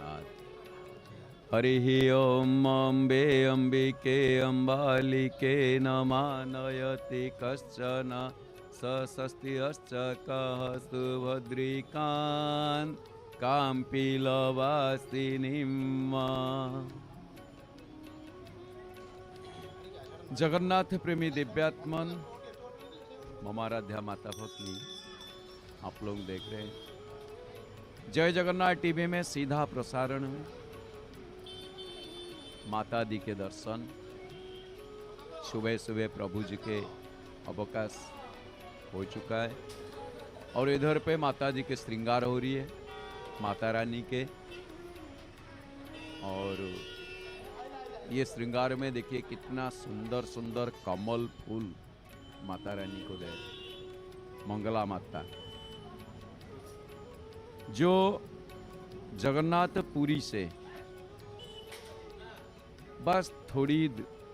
जगन्नाथ। हरि ओम अम्बे अम्बिके अम्बालिके नमानयति कश्चन सस्ति कः सुभद्रिकान् काम्पिलवासिनीम्। जगन्नाथ प्रेमी दिव्यात्मन ममाराध्या माता भक्ति आप लोग देख रहे हैं जय जगन्नाथ टीवी में सीधा प्रसारण में माता दी के दर्शन। सुबह सुबह प्रभु जी के अवकाश हो चुका है और इधर पे माता जी के श्रृंगार हो रही है माता रानी के। और ये श्रृंगार में देखिए कितना सुंदर सुंदर कमल फूल माता रानी को दे मंगला माता, जो जगन्नाथपुरी से बस थोड़ी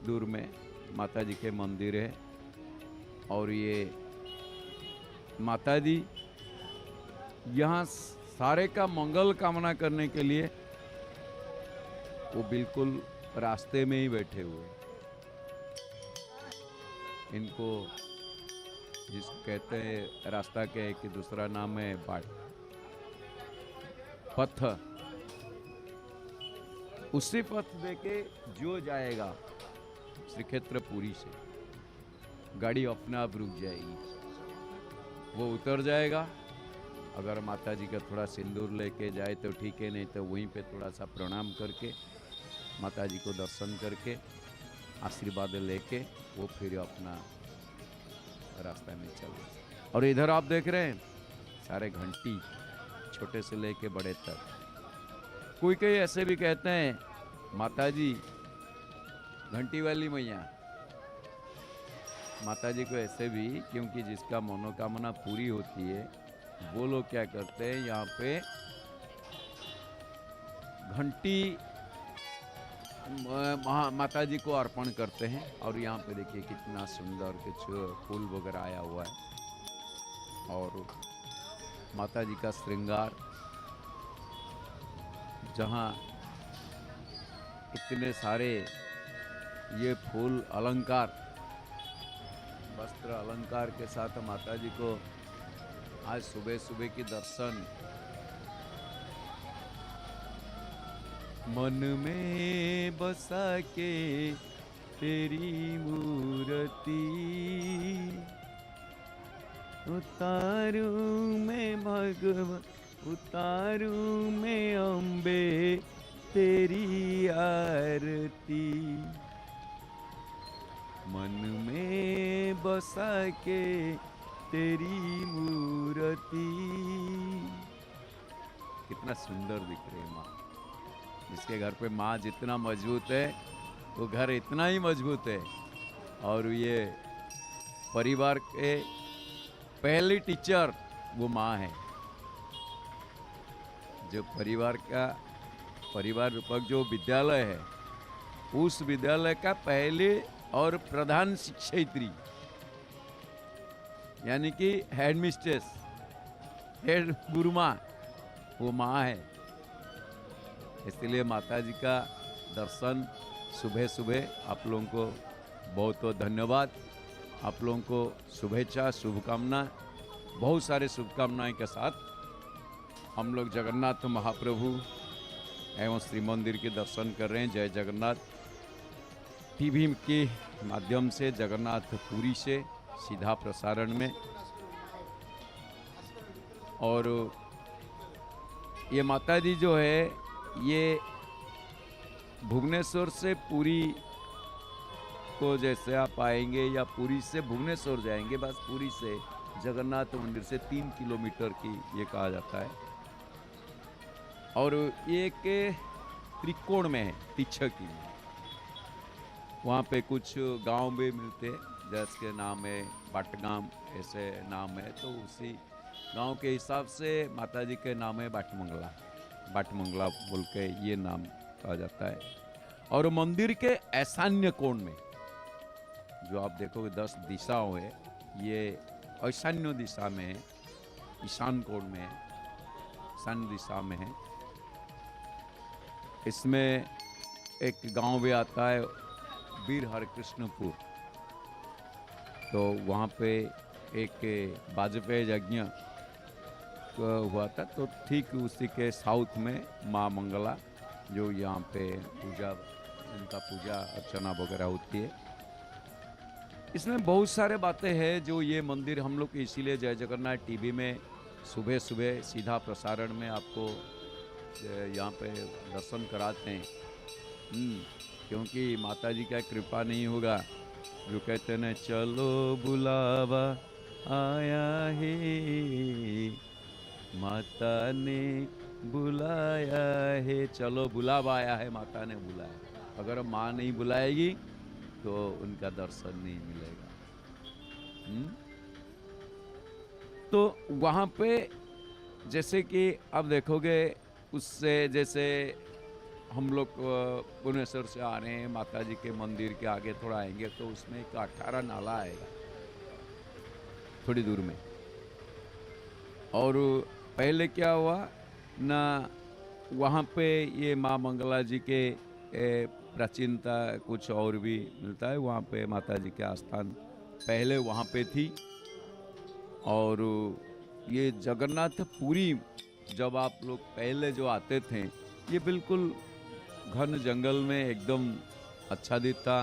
दूर में माता जी के मंदिर है। और ये माता जी यहाँ सारे का मंगल कामना करने के लिए वो बिल्कुल रास्ते में ही बैठे हुए। इनको जिसको कहते हैं रास्ता के कि दूसरा नाम है बाट पथ। उसी पथ देके जो जाएगा श्रीक्षेत्रपुरी से गाड़ी अपने आप रुक जाएगी, वो उतर जाएगा। अगर माता जी का थोड़ा सिंदूर लेके जाए तो ठीक है, नहीं तो वहीं पे थोड़ा सा प्रणाम करके माता जी को दर्शन करके आशीर्वाद लेके वो फिर अपना रास्ता में चल। और इधर आप देख रहे हैं सारे घंटी छोटे से लेके बड़े तक। कोई कोई ऐसे भी कहते हैं माता जी घंटी वाली मैया। माता जी को ऐसे भी, क्योंकि जिसका मनोकामना पूरी होती है वो लोग क्या करते हैं यहाँ पे घंटी माता जी को अर्पण करते हैं। और यहाँ पे देखिए कितना सुंदर कुछ फूल वगैरह आया हुआ है और माता जी का श्रृंगार, जहाँ इतने सारे ये फूल अलंकार वस्त्र अलंकार के साथ माता जी को आज सुबह सुबह की दर्शन। मन में बसा के तेरी मूर्ति उतारू में भगवान उतारू में अम्बे तेरी आरती। मन में बसा के तेरी मूर्ति। कितना सुंदर दिख रही है माँ। जिसके घर पे माँ जितना मजबूत है वो घर इतना ही मजबूत है। और ये परिवार के पहली टीचर वो माँ है। जो परिवार रूपक जो विद्यालय है उस विद्यालय का पहले और प्रधान शिक्षयित्री यानी कि हेड मिस्ट्रेस, हेड गुरुमा वो माँ है। इसलिए माता जी का दर्शन सुबह सुबह आप लोगों को बहुत बहुत धन्यवाद। आप लोगों को शुभेच्छा शुभकामना, बहुत सारे शुभकामनाएं के साथ हम लोग जगन्नाथ महाप्रभु एवं श्री मंदिर के दर्शन कर रहे हैं। जय जगन्नाथ टीवी के माध्यम से जगन्नाथपुरी से सीधा प्रसारण में। और ये माता जी जो है ये भुवनेश्वर से पुरी को जैसे आप आएंगे या पुरी से भुवनेश्वर जाएंगे, बस पुरी से जगन्नाथ मंदिर से 3 किलोमीटर की ये कहा जाता है। और ये एक त्रिकोण में है, तिच्छक की। वहाँ पे कुछ गांव भी मिलते हैं जिसके नाम है बाटगाम, ऐसे नाम है। तो उसी गांव के हिसाब से माता जी के नाम है बाटमंगला बोल के ये नाम कहा जाता है। और मंदिर के ऐशान्य कोण में जो आप देखोगे 10 दिशाओं है, ये ऐशान्य दिशा में है, ईशान कोण में है, ईशान्य दिशा में है। इसमें एक गांव भी आता है वीर हरिकृष्णपुर, तो वहाँ पे एक वाजपेयी यज्ञ हुआ था, तो ठीक उसी के साउथ में माँ मंगला जो यहाँ पे पूजा, इनका पूजा अर्चना वगैरह होती है। इसमें बहुत सारे बातें हैं जो ये मंदिर हम लोग इसीलिए जय जगन्नाथ टीवी में सुबह सुबह सीधा प्रसारण में आपको यहाँ पे दर्शन कराते हैं। क्योंकि माता जी का कृपा नहीं होगा, जो कहते हैं चलो बुलावा आया है, माता ने बुलाया है, चलो बुलावा आया है, माता ने बुलाया। अगर माँ नहीं बुलाएगी तो उनका दर्शन नहीं मिलेगा। तो वहाँ पे जैसे कि अब देखोगे, उससे जैसे हम लोग भुवनेश्वर से आ रहे हैं, माता जी के मंदिर के आगे थोड़ा आएंगे तो उसमें एक 18 नाला आएगा थोड़ी दूर में। और पहले क्या हुआ ना, वहाँ पे ये माँ मंगला जी के प्राचीनता कुछ और भी मिलता है। वहाँ पे माता जी के आस्थान पहले वहाँ पे थी। और ये जगन्नाथपुरी जब आप लोग पहले जो आते थे, ये बिल्कुल घन जंगल में एकदम अच्छा दिखता।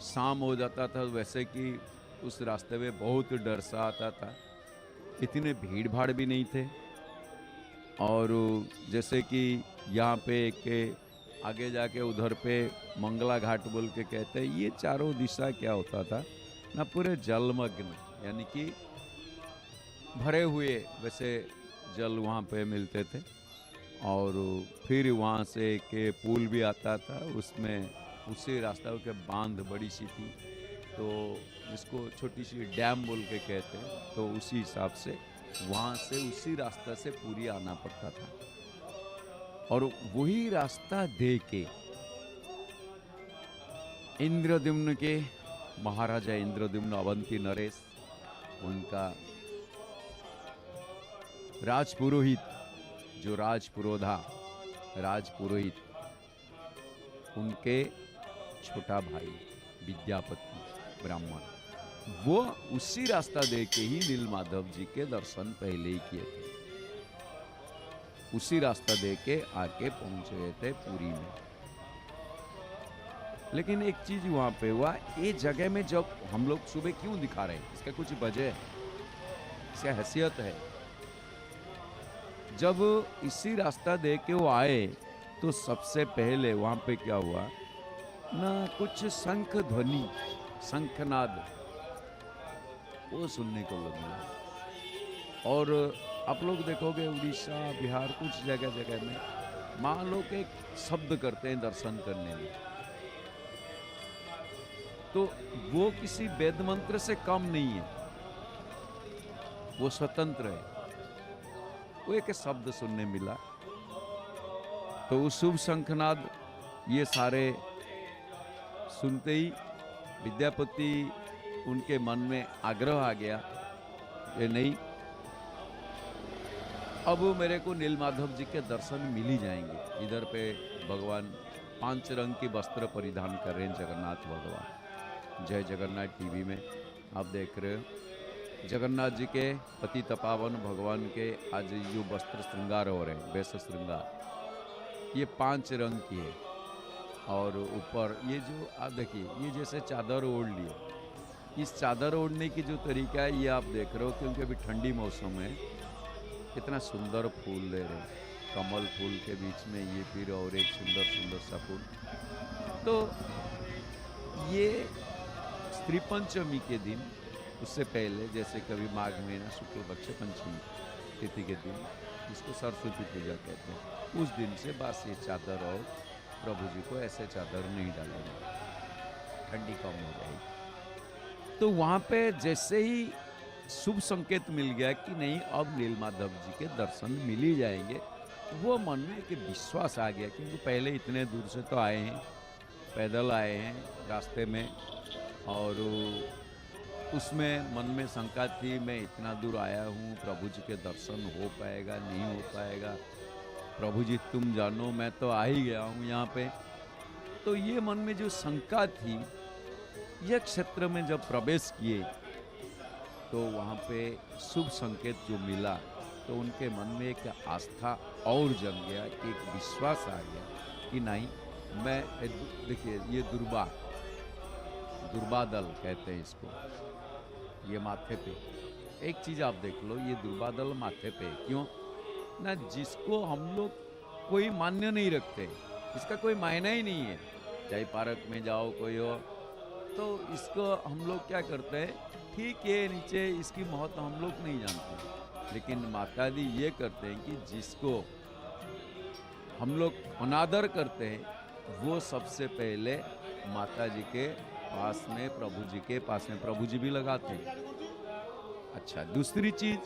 शाम हो जाता था वैसे कि उस रास्ते में बहुत डर सा आता था, इतने भीड़ भाड़ भी नहीं थे। और जैसे कि यहाँ पे एक आगे जाके उधर पे मंगला घाट बोल के कहते हैं, ये चारों दिशा क्या होता था ना, पूरे जलमग्न, यानी कि भरे हुए वैसे जल वहाँ पे मिलते थे। और फिर वहाँ से एक पुल भी आता था, उसमें उसी रास्ता के बांध बड़ी सी थी, तो जिसको छोटी सी डैम बोल के कहते हैं, तो उसी हिसाब से वहाँ से उसी रास्ता से पूरी आना पड़ता था। और वही रास्ता दे के इंद्रद्युम्न के, महाराजा इंद्रद्युम्न अवंती नरेश, उनका राजपुरोहित, जो राजपुरोधा राजपुरोहित, उनके छोटा भाई विद्यापति ब्राह्मण, वो उसी रास्ता दे के ही नीलमाधव जी के दर्शन पहले ही किए थे। उसी रास्ता दे के आके पहुंचे थे पुरी में। लेकिन एक चीज वहां पे हुआ, ये जगह में जब हम लोग सुबह क्यों दिखा रहे हैं, इसका कुछ वजह है, इसका हैसियत है। जब इसी रास्ता दे के वो आए तो सबसे पहले वहां पे क्या हुआ ना, कुछ शंख ध्वनि, शंखनाद वो सुनने को लगा। और आप लोग देखोगे उड़ीसा, बिहार, कुछ जगह जगह में माँ लोग एक शब्द करते हैं दर्शन करने में, तो वो किसी वेद मंत्र से कम नहीं है, वो स्वतंत्र है। वो एक शब्द सुनने मिला, तो उस शुभ शंखनाद ये सारे सुनते ही विद्यापति, उनके मन में आग्रह आ गया, ये नहीं, अब मेरे को नीलमाधव जी के दर्शन मिल ही जाएंगे। इधर पे भगवान 5 रंग के वस्त्र परिधान कर रहे हैं, जगन्नाथ भगवान। जय जगन्नाथ टीवी में आप देख रहे हो जगन्नाथ जी के पति तपावन भगवान के आज जो वस्त्र श्रृंगार हो रहे हैं, वेश श्रृंगार, ये 5 रंग की है। और ऊपर ये जो आप देखिए, ये जैसे चादर ओढ़ लिए, इस चादर ओढ़ने की जो तरीका है ये आप देख रहे हो, क्योंकि अभी ठंडी मौसम है। कितना सुंदर फूल दे रहे हैं, कमल फूल के बीच में ये फिर और एक सुंदर सुंदर सा फूल। तो ये स्त्री पंचमी के दिन, उससे पहले जैसे कभी माघ महीना शुक्ल पक्ष पंचमी तिथि के दिन, जिसको सरस्वती पूजा कहते हैं, उस दिन से बस ये चादर, और प्रभु जी को ऐसे चादर नहीं डालेंगे, ठंडी कम हो जाएगी। तो वहाँ पे जैसे ही शुभ संकेत मिल गया कि नहीं अब नीलमाधव जी के दर्शन मिल ही जाएंगे, वो मन में एक विश्वास आ गया, क्योंकि पहले इतने दूर से तो आए हैं, पैदल आए हैं रास्ते में, और उसमें मन में शंका थी, मैं इतना दूर आया हूँ, प्रभु जी के दर्शन हो पाएगा नहीं हो पाएगा। प्रभु जी तुम जानो, मैं तो आ ही गया हूँ यहाँ पे। तो ये मन में जो शंका थी, यह क्षेत्र में जब प्रवेश किए तो वहाँ पे शुभ संकेत जो मिला, तो उनके मन में एक आस्था और जम गया, एक विश्वास आ गया कि नहीं, मैं देखिए ये दुर्बादल कहते हैं इसको, ये माथे पे एक चीज आप देख लो, ये दुर्बादल माथे पे क्यों ना, जिसको हम लोग कोई मान्य नहीं रखते, इसका कोई मायना ही नहीं है, चाहे पार्क में जाओ कोई हो, तो इसको हम लोग क्या करते हैं, ठीक है नीचे इसकी महत्व हम लोग नहीं जानते, लेकिन माता जी ये करते हैं कि जिसको हम लोग अनादर करते हैं, वो सबसे पहले माता जी के पास में, प्रभु जी के पास में, प्रभु जी भी लगाते हैं। अच्छा, दूसरी चीज,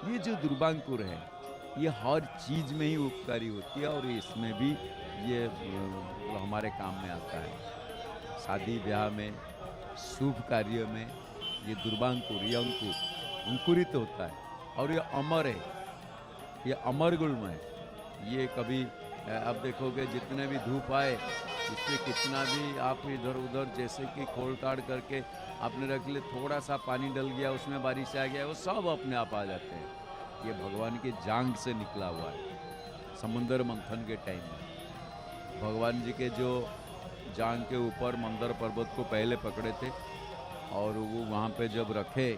ये जो दुर्बांकुर है, ये हर चीज में ही उपकारी होती है, और इसमें भी ये हमारे काम में आता है। शादी ब्याह में, शुभ कार्य में ये दुर्बांकुर, ये अंकुरित होता है, और ये अमर है, ये अमर गुण है। ये कभी आप देखोगे जितने भी धूप आए, इसमें कितना भी आप इधर उधर जैसे कि खोल ताड़ करके आपने रख ले, थोड़ा सा पानी डल गया, उसमें बारिश आ गया, वो सब अपने आप आ जाते हैं। ये भगवान के जांग से निकला हुआ है। समुद्र मंथन के टाइम में भगवान जी के जो जांग के ऊपर मंदर पर्वत को पहले पकड़े थे, और वो वहाँ पे जब रखे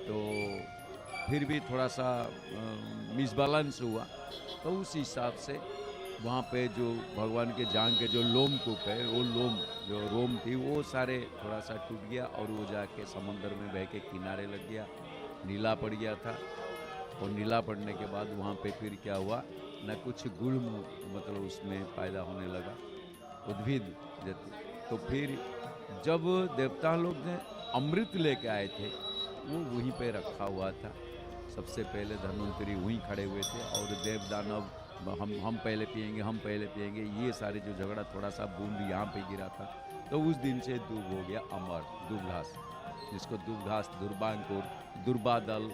तो फिर भी थोड़ा सा मिसबैलेंस हुआ, तो उस हिसाब से वहाँ पे जो भगवान के जांग के जो लोम कूप है, वो लोम जो रोम थी, वो सारे थोड़ा सा टूट गया, और वो जाके समंदर में बह के किनारे लग गया, नीला पड़ गया था। और नीला पड़ने के बाद वहाँ पे फिर क्या हुआ ना, कुछ गुड़ मतलब उसमें पैदा होने लगा, उद्भिद जैसे। तो फिर जब देवता लोग ने अमृत लेके आए थे, वो वहीं पे रखा हुआ था। सबसे पहले धन्वंतरी वहीं खड़े हुए थे, और देव दानव हम पहले पिएंगे, हम पहले पिएंगे, ये सारे जो झगड़ा, थोड़ा सा बूंद यहाँ पे गिरा था, तो उस दिन से दूब हो गया अमर, दूबघास, जिसको दूबघास, दुर्बांकुर, दुर्बादल,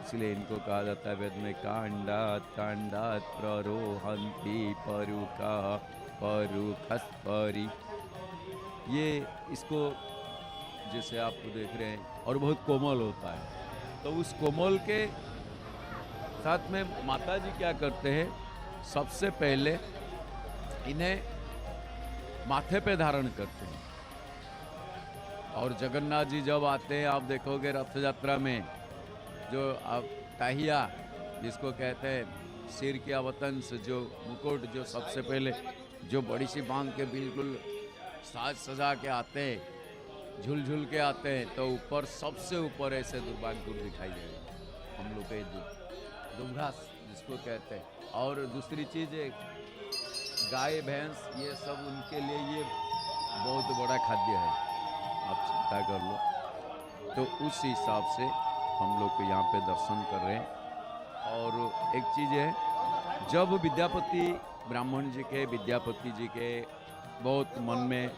इसलिए इनको कहा जाता है वेद में कांडात कांडात प्ररोहंती परुका परुखस परी। ये इसको जैसे आप देख रहे हैं, और बहुत कोमल होता है, तो उस कोमल के साथ में माता जी क्या करते हैं, सबसे पहले इन्हें माथे पे धारण करते हैं। और जगन्नाथ जी जब आते हैं, आप देखोगे रथ यात्रा में, जो आप टाहिया जिसको कहते हैं, सिर के अवतंस, जो मुकुट, जो सबसे पहले जो बड़ी सी बांध के बिल्कुल साज सजा के आते हैं, झुल झुल के आते हैं, तो ऊपर सबसे ऊपर ऐसे दुर्बांकुर दिखाई देगा हम लोग के दुर्घास जिसको कहते हैं। और दूसरी चीज़ है गाय भैंस, ये सब उनके लिए ये बहुत बड़ा खाद्य है, आप चिंता कर लो। तो उस हिसाब से हम लोग को यहाँ पे दर्शन कर रहे हैं। और एक चीज़ है, जब विद्यापति ब्राह्मण जी के, विद्यापति जी के बहुत मन में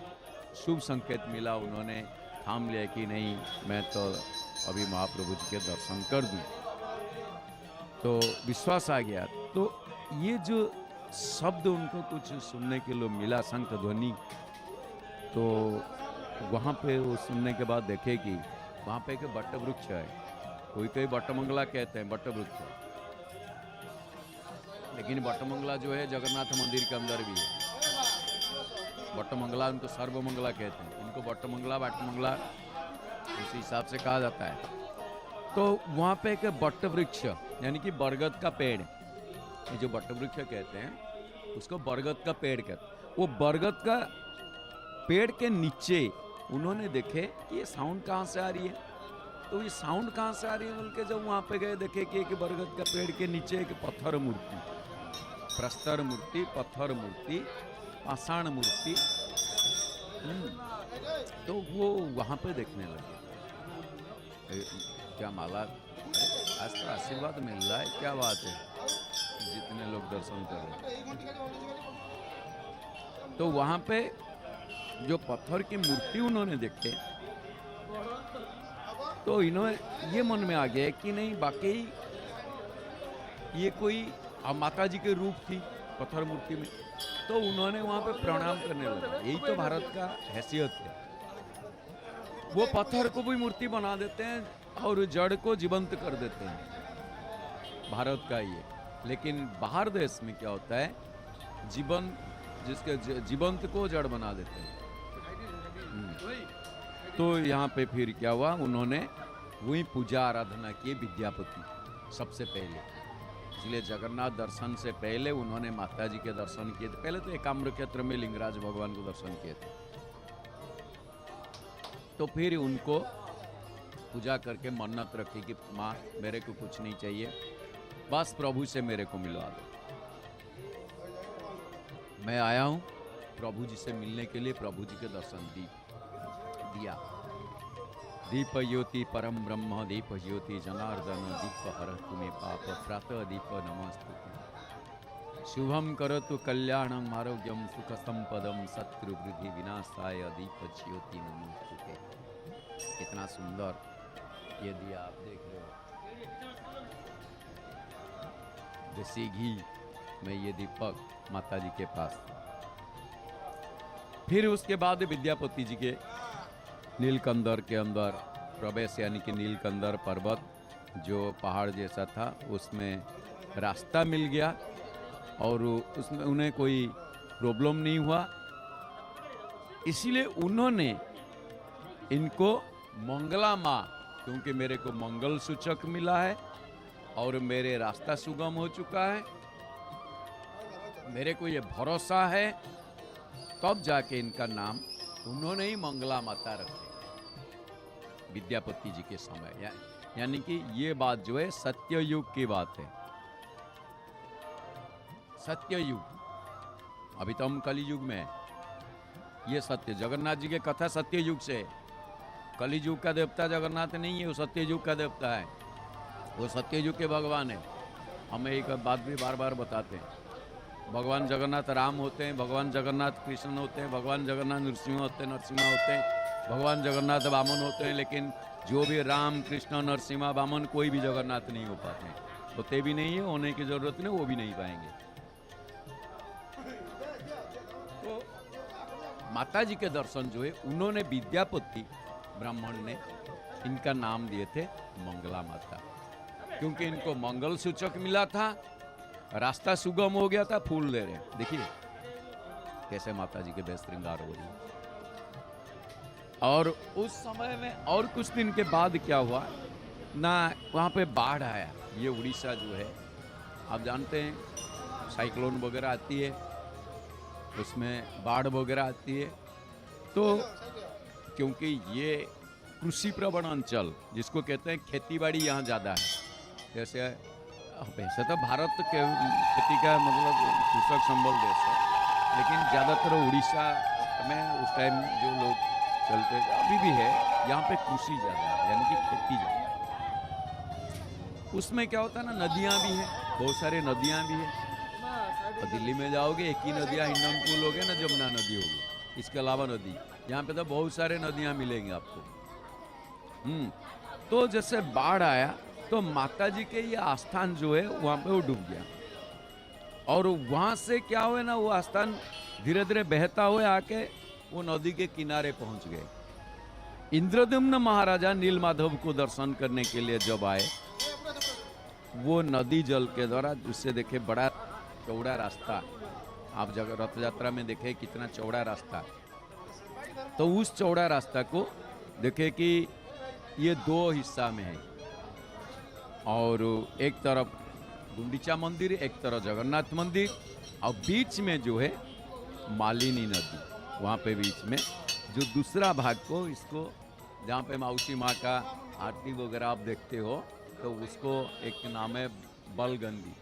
शुभ संकेत मिला, उन्होंने थाम लिया कि नहीं, मैं तो अभी महाप्रभु जी के दर्शन कर दूं, तो विश्वास आ गया। तो ये जो शब्द उनको कुछ सुनने के लिए मिला, शंख ध्वनि, तो वहाँ पे वो सुनने के बाद देखे कि वहाँ पे एक बट्ट वृक्ष है, कोई बट्टमंगला कहते हैं, बट्ट वृक्ष, लेकिन बट्टमंगला जो है जगन्नाथ मंदिर के अंदर भी है। बट्टमंगला उनको सर्वमंगला कहते हैं, इनको बट्टमंगला बट्टमंगला उसी हिसाब से कहा जाता है। तो वहाँ पे एक बट्ट वृक्ष, यानी कि बरगद का पेड़, ये जो बट्ट वृक्ष कहते हैं उसको बरगद का पेड़ कहते हैं। वो बरगद का पेड़ के नीचे उन्होंने देखे कि ये साउंड कहाँ से आ रही है, तो ये साउंड कहाँ से आ रही है बोल के जब वहाँ पे गए, देखे कि एक बरगद का पेड़ के नीचे एक पत्थर मूर्ति, प्रस्तर मूर्ति, पत्थर मूर्ति, पाषाण मूर्ति, तो वो वहाँ पे देखने लगे। क्या माला, आज तो आशीर्वाद मिल रहा है, क्या बात है, जितने लोग दर्शन कर रहे हैं। तो वहाँ पे जो पत्थर की मूर्ति उन्होंने देखे, तो इन्होंने ये मन में आ गया कि नहीं, वाकई ये कोई माता जी के रूप थी, पत्थर मूर्ति में, तो उन्होंने वहां पे प्रणाम करने लगा। यही तो भारत का हैसियत है, वो पत्थर को भी मूर्ति बना देते हैं और जड़ को जीवंत कर देते हैं, भारत का ये। लेकिन बाहर देश में क्या होता है, जीवन जिसके जीवंत को जड़ बना देते हैं। तो यहाँ पे फिर क्या हुआ, उन्होंने वही पूजा आराधना की विद्यापति सबसे पहले। इसलिए जगन्नाथ दर्शन से पहले उन्होंने माता जी के दर्शन किए थे। पहले तो एकाम्र क्षेत्र में लिंगराज भगवान को दर्शन किए थे, तो फिर उनको पूजा करके मन्नत रखी कि माँ मेरे को कुछ नहीं चाहिए, बस प्रभु से मेरे को मिलवा दो। मैं आया हूँ प्रभु जी से मिलने के लिए, प्रभु जी के दर्शन दिया। दीप ज्योति परम ब्रह्म, दीप ज्योति जनार्दन, दीप हर तुम्हें पाप, प्रातः दीप नमस्तुते। शुभम करतु कल्याणम आरोग्यम सुख संपदम, शत्रु वृद्धि विनाशाय, दीप ज्योति नमस्तुते। कितना सुंदर ये दिया, आप देख रहे हो, देसी घी में ये दीपक माता जी के पास। फिर उसके बाद विद्यापति जी के नीलकंदर के अंदर प्रवेश, यानी कि नीलकंदर पर्वत जो पहाड़ जैसा था, उसमें रास्ता मिल गया और उसमें उन्हें कोई प्रॉब्लम नहीं हुआ। इसीलिए उन्होंने इनको मंगला माँ, क्योंकि मेरे को मंगल सूचक मिला है और मेरे रास्ता सुगम हो चुका है, मेरे को ये भरोसा है, तब जाके इनका नाम उन्होंने ही मंगला माता रखे विद्यापति जी के समय। यानी कि ये बात जो है सत्य युग की बात है, सत्य युग। अभी तो हम कली युग में है, ये सत्य जगन्नाथ जी की कथा सत्य युग से है। कली युग का देवता जगन्नाथ नहीं है, वो सत्य युग का देवता है, वो सत्य युग के भगवान है। हमें एक बात भी बार बार बताते हैं, भगवान जगन्नाथ राम होते हैं, भगवान जगन्नाथ कृष्ण होते हैं, भगवान जगन्नाथ नरसिंह होते हैं, भगवान जगन्नाथ वामन होते हैं। लेकिन जो भी राम कृष्ण नरसिंह वामन कोई भी जगन्नाथ नहीं हो पाते हैं, होते भी नहीं है, होने की जरूरत नहीं, वो भी नहीं पाएंगे। तो माता जी के दर्शन जो है, उन्होंने विद्यापति ब्राह्मण ने इनका नाम दिए थे मंगला माता, क्योंकि इनको मंगल सूचक मिला था, रास्ता सुगम हो गया था। फूल दे रहे हैं, देखिए कैसे माता जी के बेस श्रृंगार हो रही है। और उस समय में और कुछ दिन के बाद क्या हुआ ना, वहाँ पे बाढ़ आया। ये उड़ीसा जो है, आप जानते हैं साइक्लोन वगैरह आती है, उसमें बाढ़ वगैरह आती है। तो क्योंकि ये कृषि प्रवण अंचल जिसको कहते हैं, खेती बाड़ी यहाँ ज़्यादा है। जैसे वैसे तो भारत के खेती का मतलब कृषक संबल देश है, लेकिन ज़्यादातर उड़ीसा में उस टाइम जो लोग चलते, अभी भी है, यहाँ पे कृषि ज़्यादा है, यानी कि खेती ज़्यादा है। उसमें क्या होता है ना, नदियाँ भी हैं, बहुत सारे नदियाँ भी हैं। और दिल्ली में जाओगे एक ही नदियाँ, हिंडन पुल हो गया ना, जमुना नदी होगी, इसके अलावा नदी यहाँ पे तो बहुत सारे नदियाँ मिलेंगे आपको। तो जैसे बाढ़ आया तो माता जी के ये आस्थान जो है वहाँ पे वो डूब गया, और वहाँ से क्या हुआ ना, वो आस्थान धीरे धीरे बहता हुआ आके वो नदी के किनारे पहुँच गए। इंद्रद्युम्न महाराजा नीलमाधव को दर्शन करने के लिए जब आए, वो नदी जल के द्वारा, उससे देखे बड़ा चौड़ा रास्ता, आप जगह रथ यात्रा में देखे कितना चौड़ा रास्ता, तो उस चौड़ा रास्ता को देखे कि ये दो हिस्सा में है, और एक तरफ गुंडीचा मंदिर, एक तरफ जगन्नाथ मंदिर, और बीच में जो है मालिनी नदी, वहाँ पे बीच में जो दूसरा भाग को, इसको जहाँ पे माउसी माँ का आरती वगैरह आप देखते हो, तो उसको एक नाम है बलगंडी।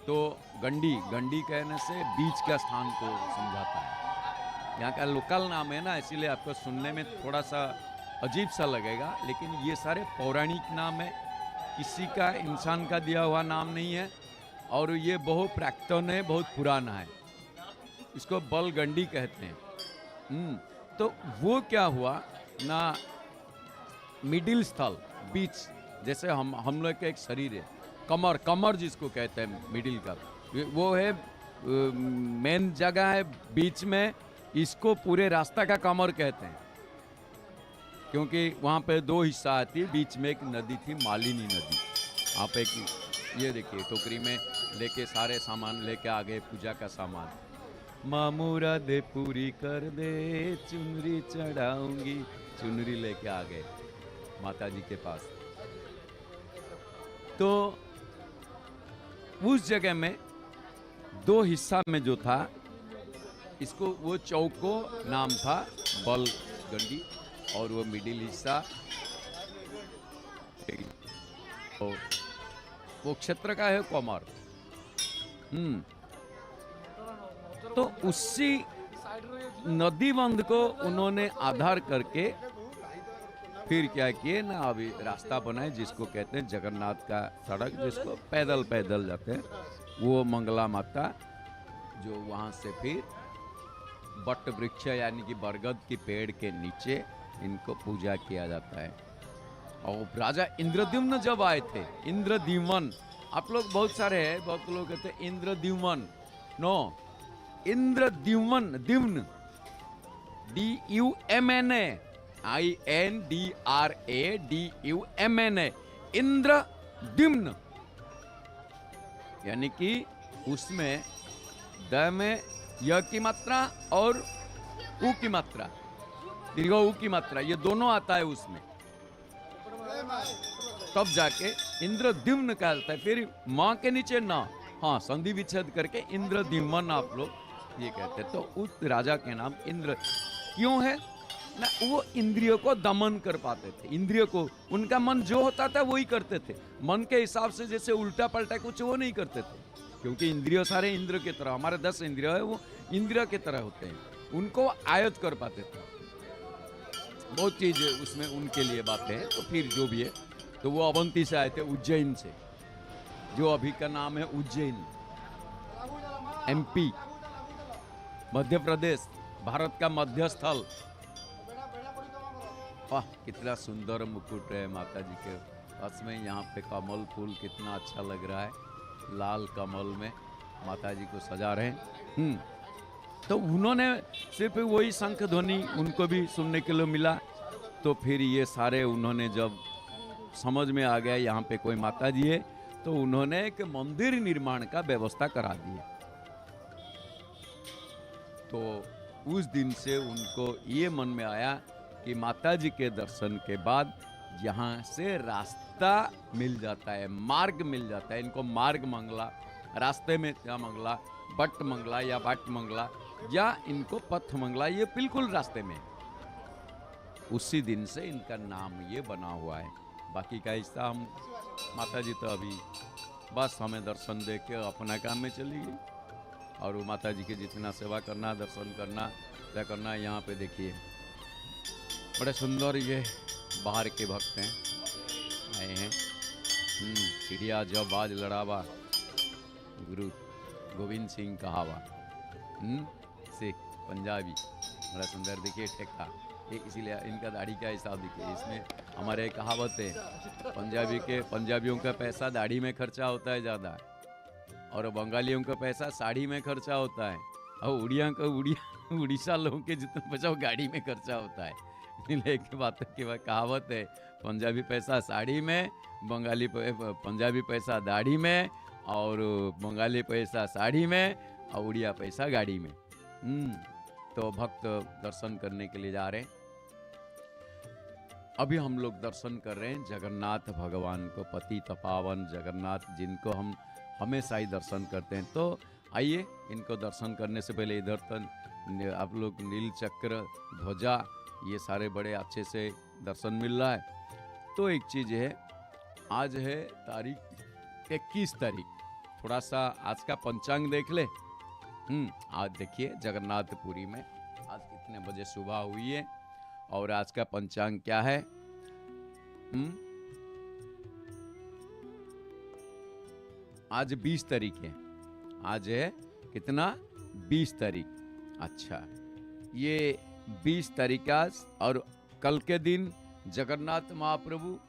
तो गंडी कहने से बीच का स्थान को समझाता है। यहाँ का लोकल नाम है ना, इसीलिए आपको सुनने में थोड़ा सा अजीब सा लगेगा, लेकिन ये सारे पौराणिक नाम है, किसी का इंसान का दिया हुआ नाम नहीं है, और ये बहुत प्राक्तन है, बहुत पुराना है, इसको बलगंडी कहते हैं। तो वो क्या हुआ ना, मिडिल स्थल, बीच, जैसे हम लोग का एक शरीर है, कमर जिसको कहते हैं मिडिल का, वो है मेन जगह है बीच में, इसको पूरे रास्ता का कमर कहते हैं, क्योंकि वहाँ पे दो हिस्सा आती है, बीच में एक नदी थी, मालिनी नदी। आप एक ये देखिए टोकरी में लेके सारे सामान लेके आ गए, पूजा का सामान। मामूरा दे पूरी कर दे, चुनरी चढ़ाऊंगी, चुनरी लेके आ गए माता जी के पास। तो उस जगह में दो हिस्सा में जो था, इसको वो चौको नाम था बलगंडी, और वो मिडिल हिस्सा तो वो क्षेत्र का है कमर। तो उसी नदी बंध को उन्होंने आधार करके फिर क्या किए ना, अभी रास्ता बनाए जिसको कहते हैं जगन्नाथ का सड़क, जिसको पैदल पैदल जाते हैं, वो मंगला माता जो वहां से फिर बट वृक्ष यानी कि बरगद की पेड़ के नीचे इनको पूजा किया जाता है। और राजा इंद्रद्युम्न जब आए थे, इंद्रद्युम्न, आप लोग बहुत सारे हैं, बहुत लोग कहते हैं Indradyumna, no, Indradyumna, Dyumna, DUMNA, INDRADUMNA, Indradyumna, यानी कि उसमें द में य की मात्रा और उ की मात्रा, दीर्घ उ की मात्रा, ये दोनों आता है उसमें, तब जाके इंद्रद्युम्न कहता है। फिर माँ के नीचे ना, हाँ, संधि विच्छेद करके इंद्रद्युम्न आप लोग ये कहते हैं। तो उस राजा के नाम इंद्र क्यों है ना, वो इंद्रियों को दमन कर पाते थे, इंद्रियों को, उनका मन जो होता था वही करते थे, मन के हिसाब से जैसे उल्टा पलटा कुछ वो नहीं करते थे, क्योंकि इंद्रियों सारे इंद्र की तरह, हमारे 10 इंद्रिय है, वो इंद्रिय की तरह होते हैं, उनको आयत कर पाते थे। बहुत चीज उसमें उनके लिए बातें हैं। तो फिर जो भी है, तो वो अवंती से आए थे, उज्जैन से, जो अभी का नाम है उज्जैन, MP, मध्य प्रदेश, भारत का मध्य स्थल। वाह, कितना सुंदर मुकुट है माता जी के पास में, यहाँ पे कमल फूल कितना अच्छा लग रहा है, लाल कमल में माता जी को सजा रहे हैं। तो उन्होंने सिर्फ वही शंख ध्वनि उनको भी सुनने के लिए मिला। तो फिर ये सारे उन्होंने जब समझ में आ गया यहाँ पे कोई माता जी है, तो उन्होंने एक मंदिर निर्माण का व्यवस्था करा दी। तो उस दिन से उनको ये मन में आया कि माता जी के दर्शन के बाद यहाँ से रास्ता मिल जाता है, मार्ग मिल जाता है, इनको मार्ग मंगला, रास्ते में क्या मंगला, बट मंगला या बाट मंगला या इनको पथ मंगला, ये बिल्कुल रास्ते में। उसी दिन से इनका नाम ये बना हुआ है। बाकी का हिस्सा हम, माता जी तो अभी बस हमें दर्शन दे के अपना काम में चली गई, और वो माता जी के जितना सेवा करना, दर्शन करना, क्या करना, यहाँ पे देखिए बड़े सुंदर ये बाहर के भक्त हैं, आए हैं। चिड़िया जब बाज लड़ावा, गुरु गोविंद सिंह कहावा, सिख पंजाबी, बड़ा सुंदर देखिए ठेका, ये इसीलिए इनका दाढ़ी का हिसाब देखिए। इसमें हमारे कहावत है, पंजाबियों का पैसा दाढ़ी में खर्चा होता है ज़्यादा, और बंगालियों का पैसा साड़ी में खर्चा होता है, और उड़ीसा लोगों के जितना पैसा वो गाड़ी में खर्चा होता है। लेकिन बात की कहावत है, पंजाबी पैसा साड़ी में, पंजाबी पैसा दाढ़ी में, और बंगाली पैसा साड़ी में, और उड़िया पैसा गाड़ी में। तो भक्त दर्शन करने के लिए जा रहे हैं। अभी हम लोग दर्शन कर रहे हैं जगन्नाथ भगवान को, पतित पावन जगन्नाथ, जिनको हम हमेशा ही दर्शन करते हैं। तो आइए, इनको दर्शन करने से पहले इधर तक आप लोग नील चक्र, ध्वजा, ये सारे बड़े अच्छे से दर्शन मिल रहा है। तो एक चीज़ है, आज है तारीख 21 तारीख, थोड़ा सा आज का पंचांग देख ले। आज देखिए जगन्नाथपुरी में आज कितने बजे सुबह हुई है, और आज का पंचांग क्या है। आज 20 तारीख है, आज है कितना, 20 तारीख। अच्छा, ये 20 तारीख आज, और कल के दिन जगन्नाथ महाप्रभु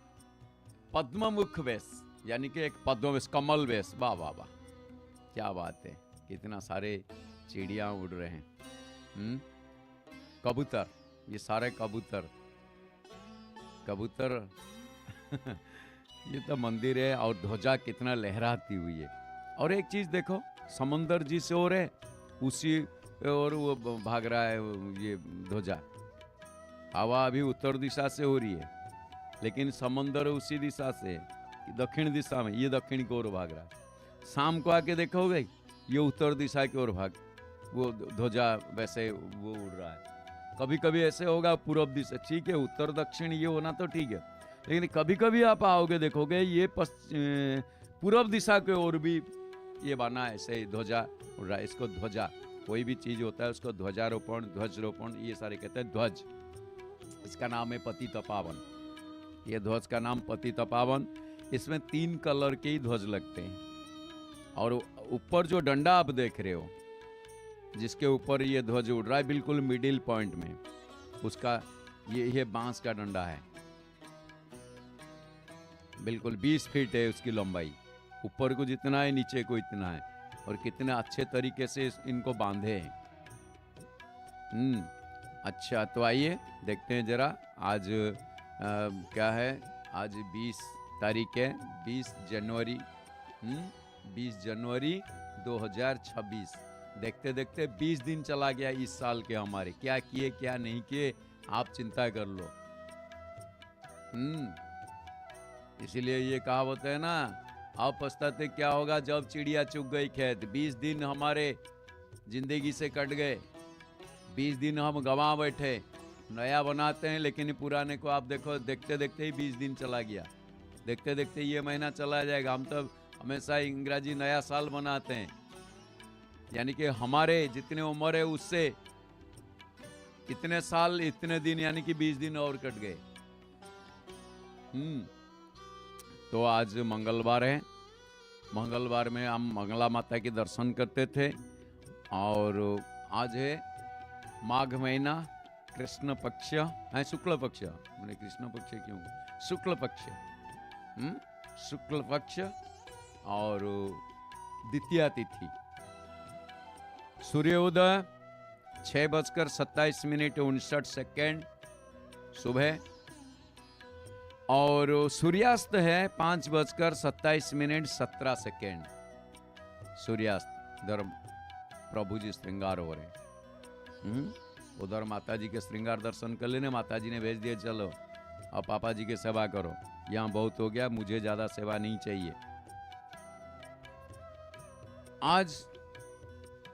पद्ममुख वेश, यानी कि एक पद्म वेश, कमल वेश, वाह वाह वाह, क्या बात है, कितना सारे चिड़िया उड़ रहे हैं। कबूतर, ये सारे कबूतर कबूतर ये तो मंदिर है और ध्वजा कितना लहराती हुई है। और एक चीज देखो, समंदर जिस ओर है उसी और वो भाग रहा है ये ध्वजा। हवा अभी उत्तर दिशा से हो रही है लेकिन समंदर उसी दिशा से है, दक्षिण दिशा में, ये दक्षिण की ओर भाग रहा है। शाम को आके देखोगे ये उत्तर दिशा की ओर भाग, वो ध्वजा वैसे वो उड़ रहा है। कभी कभी ऐसे होगा पूर्व दिशा, ठीक है उत्तर दक्षिण ये होना तो ठीक है, लेकिन कभी कभी आप आओगे देखोगे ये पूर्व दिशा के ओर भी ये बना ऐसे ध्वजा उड़ रहा है। इसको ध्वजा, कोई भी चीज होता है उसको ध्वजारोपण, ध्वजरोपण, ये सारे कहते हैं ध्वज। इसका नाम है पतित पावन। ये ध्वज का नाम पतित पावन। इसमें 3 कलर के ही ध्वज लगते हैं और ऊपर जो डंडा आप देख रहे हो जिसके ऊपर ये ध्वज उड़ रहा है बिल्कुल मिडिल पॉइंट में, उसका ये बांस का डंडा है। बिल्कुल 20 फीट है उसकी लंबाई, ऊपर को जितना है नीचे को इतना है। और कितने अच्छे तरीके से इनको बांधे हैं। अच्छा, तो आइए देखते हैं जरा आज क्या है। आज 20 तारीख है, 20 जनवरी 20 जनवरी 2026। देखते देखते 20 दिन चला गया इस साल के हमारे। क्या किए क्या नहीं किए आप चिंता कर लो। इसीलिए ये कहावत है ना, आप पछताते क्या होगा जब चिड़िया चुग गई खेत। 20 दिन हमारे जिंदगी से कट गए, 20 दिन हम गंवा बैठे। नया बनाते हैं लेकिन पुराने को आप देखो, देखते देखते ही 20 दिन चला गया। देखते देखते ये महीना चला जाएगा। हम तो हमेशा इंग्रजी नया साल मनाते हैं, यानी कि हमारे जितने उम्र है उससे इतने साल इतने दिन, यानी कि 20 दिन और कट गए। तो आज मंगलवार है। मंगलवार में हम मंगला माता के दर्शन करते थे। और आज है माघ महीना, कृष्ण पक्ष है, शुक्ल पक्ष। मैंने कृष्ण पक्ष क्यों, शुक्ल पक्ष। शुक्ल पक्ष और द्वितीया तिथि। सूर्योदय 6:27:59 सुबह, और सूर्यास्त है 5:27:17। सूर्यास्त धर्म प्रभु जी श्रृंगार हो रहे। उधर माता जी के श्रृंगार दर्शन कर लेने, माता जी ने भेज दिए चलो अब पापा जी की सेवा करो, यहाँ बहुत हो गया, मुझे ज्यादा सेवा नहीं चाहिए। आज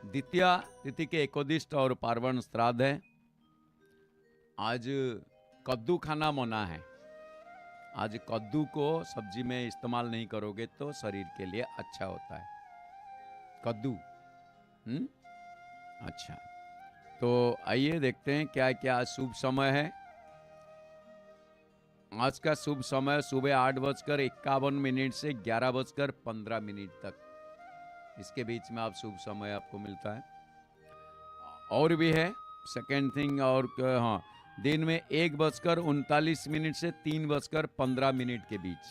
द्वितीया तिथि के एकोदिष्ट और पार्वण श्राद्ध है। आज कद्दू खाना मना है। आज कद्दू को सब्जी में इस्तेमाल नहीं करोगे तो शरीर के लिए अच्छा होता है कद्दू। अच्छा, तो आइए देखते हैं क्या क्या शुभ समय है। आज का शुभ समय सुबह 8:51 से 11:15 तक, इसके बीच में आप शुभ समय आपको मिलता है। और भी है सेकेंड थिंग, और हाँ, दिन में 1:39 से 3:15 के बीच।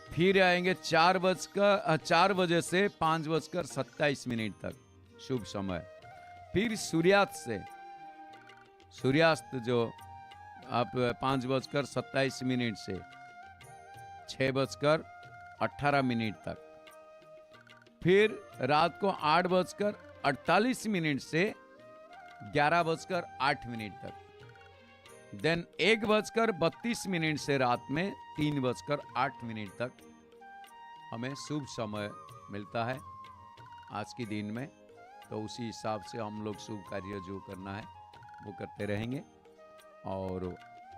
फिर आएंगे 4 बजे से 5:27 तक शुभ समय। फिर सूर्यास्त जो आप 5:27 से 6:18 तक। फिर रात को 8:48 से 11:08 तक। देन 1:32 से रात में 3:08 तक हमें शुभ समय मिलता है आज के दिन में। तो उसी हिसाब से हम लोग शुभ कार्य जो करना है वो करते रहेंगे। और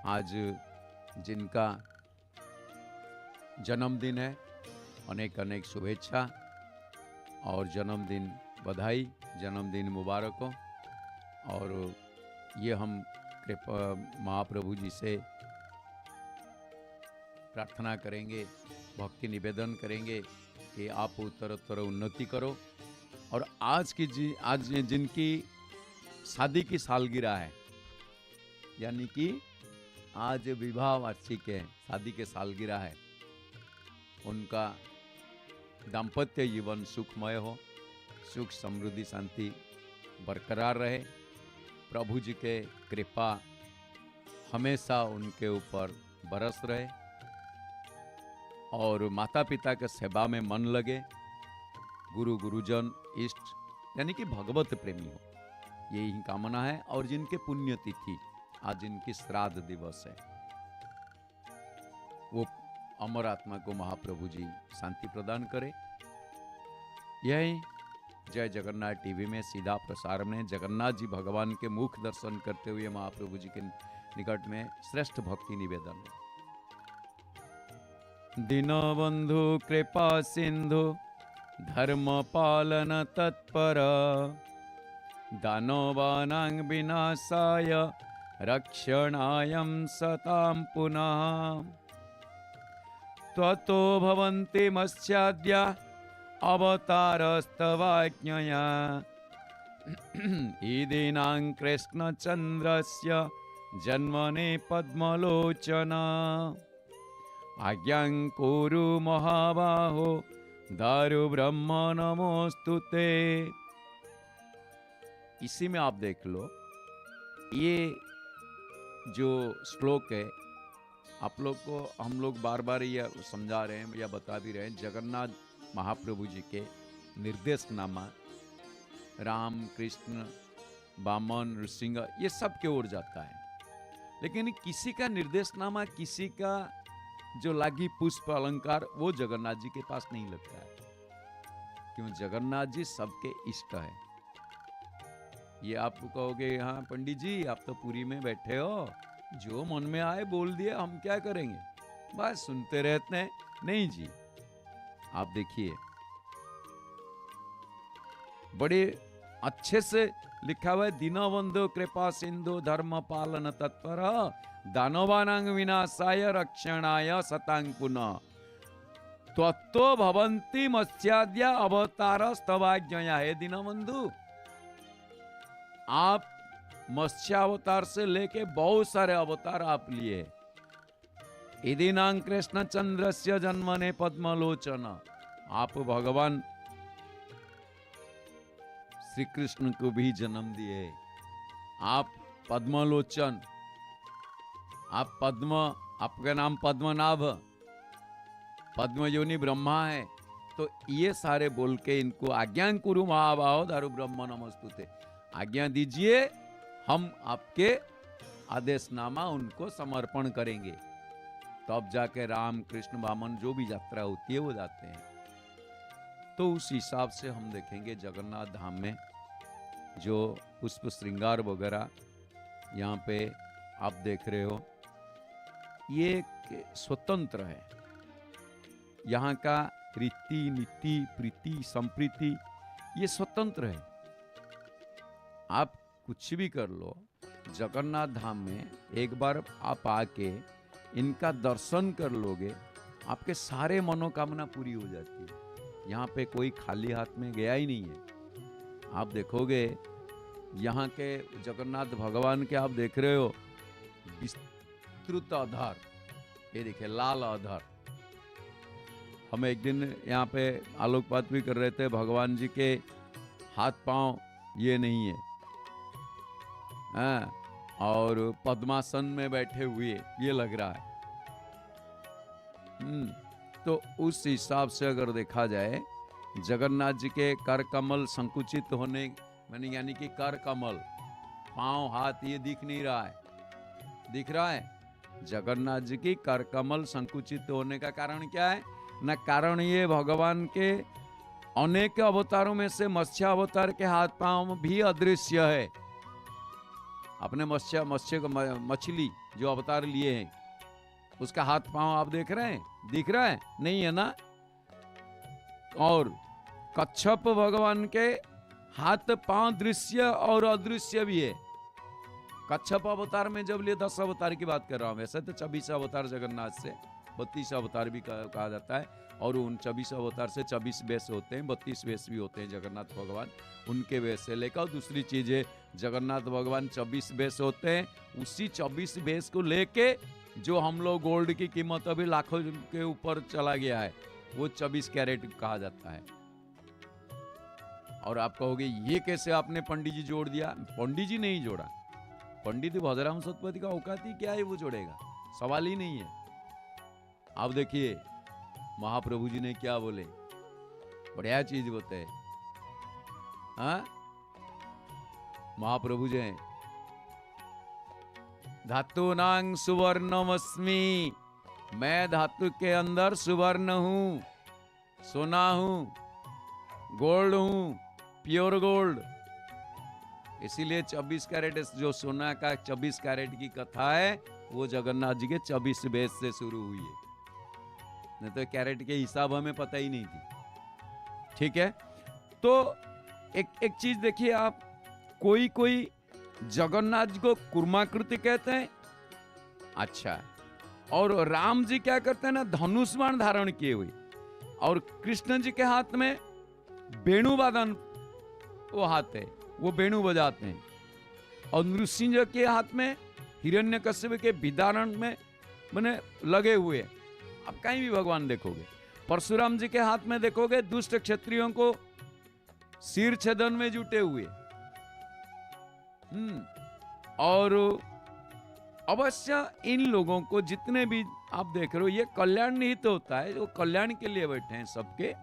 आज जिनका जन्मदिन है अनेक अनेक शुभेच्छा और जन्मदिन बधाई, जन्मदिन मुबारक हो। और ये हम महाप्रभु जी से प्रार्थना करेंगे, भक्ति निवेदन करेंगे कि आप उत्तरोत्तर उन्नति करो। और आज जिनकी शादी की सालगिरह है, यानी कि आज विवाह वार्षिक है, शादी के सालगिरह है, उनका दाम्पत्य जीवन सुखमय हो, सुख समृद्धि शांति बरकरार रहे। प्रभु जी के कृपा हमेशा उनके ऊपर बरस रहे और माता पिता के सेवा में मन लगे, गुरु गुरुजन इष्ट यानी कि भगवत प्रेमी हो, यही कामना है। और जिनके पुण्यतिथि आज जिनकी श्राद्ध दिवस है, वो अमर आत्मा को महाप्रभु जी शांति प्रदान करे। यही जय जगन्नाथ टीवी में सीधा प्रसार में जगन्नाथ जी भगवान के मुख दर्शन करते हुए महाप्रभु जी के निकट में श्रेष्ठ भक्ति निवेदन। दीनबंधु कृपा सिंधु धर्म पालन तत्पर दानवानां विनाशाय रक्षणायं सतां पुनः त्वतो भवन्ति मत्स्याद्या अवतारस्तवाज्ञया ईदीनां कृष्णचन्द्रस्य जन्मने पद्मलोचना आज्ञां कुरु महाबाहो दारु ब्रह्म नमोस्तुते। इसी में आप देख लो, ये जो श्लोक है आप लोग को हम लोग बार बार यह समझा रहे हैं या बता भी रहे हैं। जगन्नाथ महाप्रभु जी के निर्देशनामा राम कृष्ण वामन नृसिंह ये सब के ओर जाता है, लेकिन किसी का निर्देशनामा किसी का जो लागी पुष्प अलंकार वो जगन्नाथ जी के पास नहीं लगता है, क्यों? जगन्नाथ जी सबके इष्ट है। ये आप कहोगे हाँ पंडित जी आप तो पुरी में बैठे हो, जो मन में आए बोल दिए, हम क्या करेंगे, बस सुनते रहते हैं। नहीं जी, आप देखिए बड़े अच्छे से लिखा हुआ है, दीनबंधु कृपा सिंधु धर्म पालन तत्पर दानवानां विनाशाय रक्षणाय सतां पुनः त्वत्तो भवन्ति मत्स्याद्या अवतारस्तवाज्ञया। हे दीनबंधु, आप मत्स्यावतार से लेके बहुत सारे अवतार आप लिए। ईदीनां कृष्णचन्द्रस्य जन्मने पद्मलोचना, आप भगवान श्री कृष्ण को भी जन्म दिए। आप पद्मलोचन, आप पद्म, आपका नाम पद्मनाभ, पद्मयोनि ब्रह्मा है। तो ये सारे बोल के इनको आज्ञा कुरु महाबाहो दारु ब्रह्म नमोस्तुते, आज्ञा दीजिए, हम आपके आदेशनामा उनको समर्पण करेंगे। तब जाके राम कृष्ण वामन जो भी यात्रा होती है वो जाते हैं। तो उस हिसाब से हम देखेंगे जगन्नाथ धाम में जो पुष्प श्रृंगार वगैरह यहाँ पे आप देख रहे हो, ये स्वतंत्र है। यहाँ का रीति नीति प्रीति संप्रीति ये स्वतंत्र है। आप कुछ भी कर लो, जगन्नाथ धाम में एक बार आप आके इनका दर्शन कर लोगे, आपके सारे मनोकामना पूरी हो जाती है। यहाँ पे कोई खाली हाथ में गया ही नहीं है। आप देखोगे यहाँ के जगन्नाथ भगवान के आप देख रहे हो विस्तृत आधार, ये देखिए लाल आधार। हम एक दिन यहाँ पे आलोकपात भी कर रहे थे, भगवान जी के हाथ पांव ये नहीं है, और पद्मासन में बैठे हुए ये लग रहा है। तो उस हिसाब से अगर देखा जाए, जगन्नाथ जी के कर कमल संकुचित होने मैंने यानी कि कर कमल पांव हाथ ये दिख नहीं रहा है, दिख रहा है। जगन्नाथ जी की कर कमल संकुचित होने का कारण क्या है ना, कारण ये भगवान के अनेक अवतारों में से मत्स्य अवतार के हाथ पांव भी अदृश्य है। अपने मछली जो अवतार लिए हैं उसका हाथ पांव आप देख रहे हैं, दिख रहा है नहीं है ना। और कच्छप भगवान के हाथ पांव दृश्य और अदृश्य भी है। कच्छप अवतार में जब लिए 10 अवतार की बात कर रहा हूं, वैसे तो 26 अवतार जगन्नाथ से 32 अवतार भी कहा जाता है, और उन 26 अवतार से 26 वेश होते हैं, 32 वेश भी होते हैं जगन्नाथ भगवान, उनके वेश से लेकर। दूसरी चीज है जगन्नाथ भगवान 24 वेश होते हैं, उसी 24 वेश को लेके जो हम लोग गोल्ड की कीमत अभी लाखों के ऊपर चला गया है, वो 24 कैरेट कहा जाता है। और आप कहोगे ये कैसे आपने पंडित जी जोड़ दिया? पंडित जी नहीं जोड़ा, पंडित भद्राम सतपथी का औकात ही क्या है वो जोड़ेगा, सवाल ही नहीं है। आप देखिए महाप्रभु जी ने क्या बोले, बढ़िया चीज बताए। हाँ, महाप्रभु जी धातुनांग सुवर्णमस्मि, मैं धातु के अंदर सुवर्ण हूं, सोना हूं, गोल्ड हूं, प्योर गोल्ड। इसीलिए 24 कैरेट जो सोना का 24 कैरेट की कथा है वो जगन्नाथ जी के 24 बेस से शुरू हुई है, नहीं तो कैरेट के हिसाब हमें पता ही नहीं थी। ठीक है, तो एक चीज देखिए आप, कोई जगन्नाथ जी को कूर्माकृति कहते हैं, अच्छा, और राम जी क्या करते हैं ना, धनुष बाण धारण किए हुए, और कृष्ण जी के हाथ में वेणु वादन वो हाथ है, वो वेणु बजाते हैं, और नृसिंह के हाथ में हिरण्यकश्यप के विदारण में मैंने लगे हुए। आप कहीं भी भगवान देखोगे, परशुराम जी के हाथ में देखोगे दुष्ट क्षत्रियों को सिर छेदन में जुटे हुए। और अवश्य इन लोगों को जितने भी आप देख रहे हो, ये कल्याण निहित होता है, वो कल्याण के लिए बैठे हैं सबके।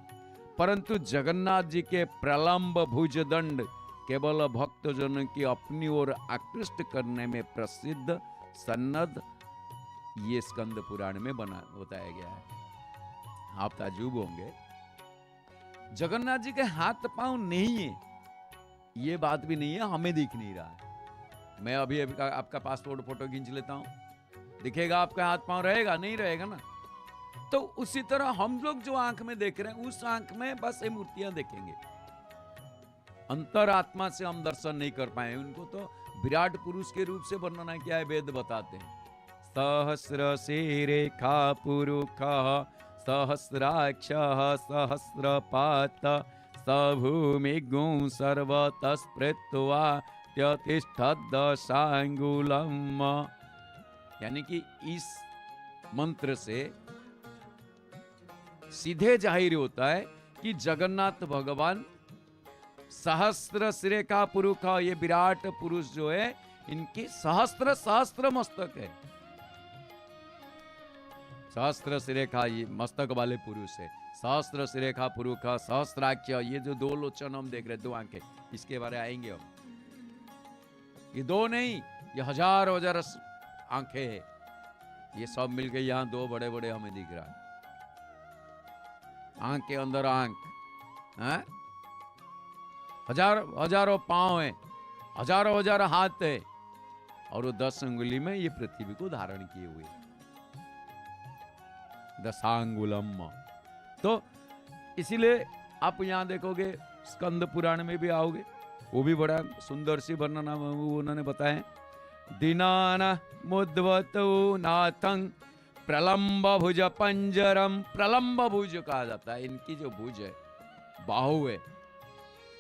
परंतु जगन्नाथ जी के प्रलंब भुज दंड केवल भक्तजनों की अपनी ओर आकृष्ट करने में प्रसिद्ध सन्नद्ध, ये स्कंद पुराण में बताया गया है। आप ताज्जुब होंगे, जगन्नाथ जी के हाथ पांव नहीं है, ये बात भी नहीं है, हमें दिख नहीं रहा है। मैं अभी आपका पासपोर्ट फोटो खींच लेता हूं, दिखेगा आपका हाथ पांव? रहेगा नहीं, रहेगा ना। तो उसी तरह हम लोग जो आंख में देख रहे हैं, उस आंख में बस ये मूर्तियां देखेंगे, अंतरात्मा से हम दर्शन नहीं कर पाए। उनको तो विराट पुरुष के रूप से वर्णना किया है, वेद बताते हैं। सहस्र रेखा पुरुष सहस्राक्ष सहस्रपात सभूमि गुं सर्वतस्पृत्वा त्यतिष्ठदशांगुलम। यानी कि इस मंत्र से सीधे जाहिर होता है कि जगन्नाथ भगवान सहस्र सिरे का पुरुष, ये विराट पुरुष जो है, इनकी सहस्त्र मस्तक है, सहस्त्र सिरेखा ये मस्तक वाले पुरुष है। सहस्त्र सिरेखा पुरुष, सहस्त्राक्ष, ये जो दो लोचन हम देख रहे हैं, दो आंखें, इसके बारे आएंगे हम। ये दो नहीं, ये हजार आंखें हैं, ये सब मिल गई यहां दो बड़े बड़े हमें दिख रहा है। आंख के अंदर आंख है, हजारों पांव है, हजारों हाथ है, और वो 10 अंगुली में ये पृथ्वी को धारण किए हुए, दशांगुलम। तो इसीलिए आप यहां देखोगे, स्कंद पुराण में भी आओगे, वो भी बड़ा सुंदर सी वर्णना उन्होंने बताए। दीनान मुद्वतो नाथं प्रलंब भुज पंजरम, प्रलंब भुज कहा जाता है। इनकी जो भुज है, बाहु है,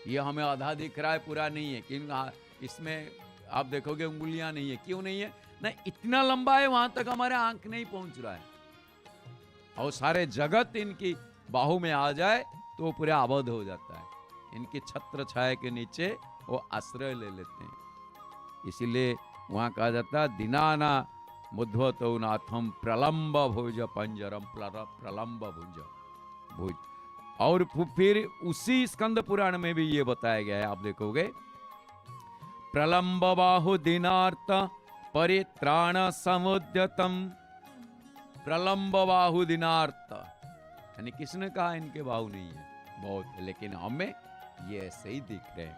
ये हमें आधा दिख रहा है, पूरा नहीं है, क्योंकि इसमें आप देखोगे उंगलियां नहीं है। क्यों नहीं है? ना इतना लंबा है, वहां तक हमारे आंख नहीं पहुंच रहा है, और सारे जगत इनकी बाहु में आ जाए तो पूरे आबद्ध हो जाता है। इनकी छत्र छाया के नीचे वो आश्रय ले लेते हैं। इसीलिए वहां कहा जाता है दीनाना मुद्वतो नाथम प्रलंब भुज पंजरम, प्रलंब भुज। और फिर उसी स्कंद पुराण में भी ये बताया गया है, आप देखोगे, प्रलंब बाहु दीनार्थ परित्राण समुद्यतम, प्रलंब बाहु दीनार्थ। यानी किसने कहा इनके बाहु नहीं है? बहुत है, लेकिन हमें ये ऐसे ही दिख रहे हैं।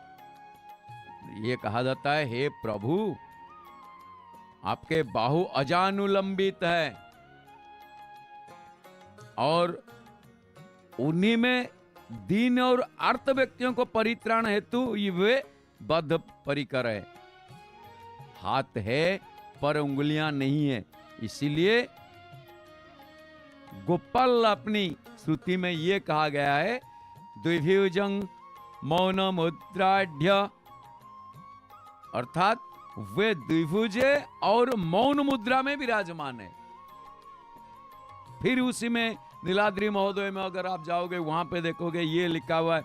ये कहा जाता है, हे प्रभु आपके बाहु अजानुलंबित है, और उन्हीं में दीन और अर्थ व्यक्तियों को परित्राण हेतु वे बद्ध परिकर है। हाथ है पर उंगलियां नहीं है। इसीलिए गोपाल अपनी श्रुति में यह कहा गया है, द्विभुजं मौन मुद्राढ़, अर्थात वे द्विभुज और मौन मुद्रा में विराजमान है। फिर उसी में नीलाद्रि महोदय में अगर आप जाओगे, वहां पे देखोगे ये लिखा हुआ है,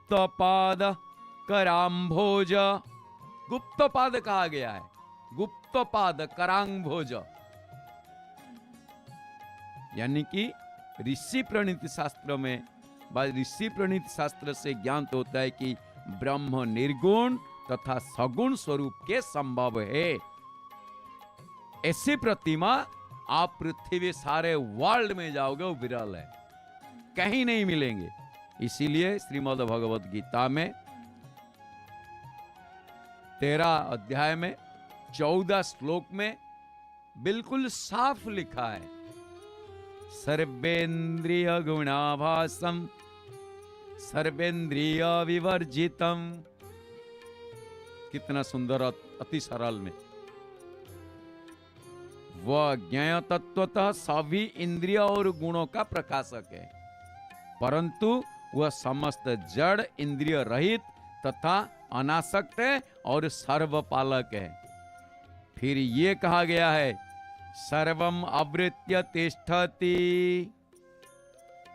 गुप्त पाद कराम्भोज, गुप्त पाद कहा गया है, गुप्त पाद कराम्भोज, यानी कि ऋषि प्रणीत शास्त्र में, ऋषि प्रणीत शास्त्र से ज्ञात होता है कि ब्रह्म निर्गुण तथा सगुण स्वरूप के संभव है। ऐसी प्रतिमा आप पृथ्वी सारे वर्ल्ड में जाओगे वो विरल है, कहीं नहीं मिलेंगे। इसीलिए श्रीमद् भगवत गीता में 13 अध्याय में 14 श्लोक में बिल्कुल साफ लिखा है, सर्वेन्द्रिय गुणाभासम सर्वेन्द्रिय विवर्जितम। कितना सुंदर, अति सरल में। वह ज्ञेय तत्वतः सभी इंद्रिय और गुणों का प्रकाशक है, परंतु वह समस्त जड़ इंद्रिय रहित तथा अनासक्त है और सर्वपालक है। फिर ये कहा गया है सर्वम आवृत्य तिष्ठति,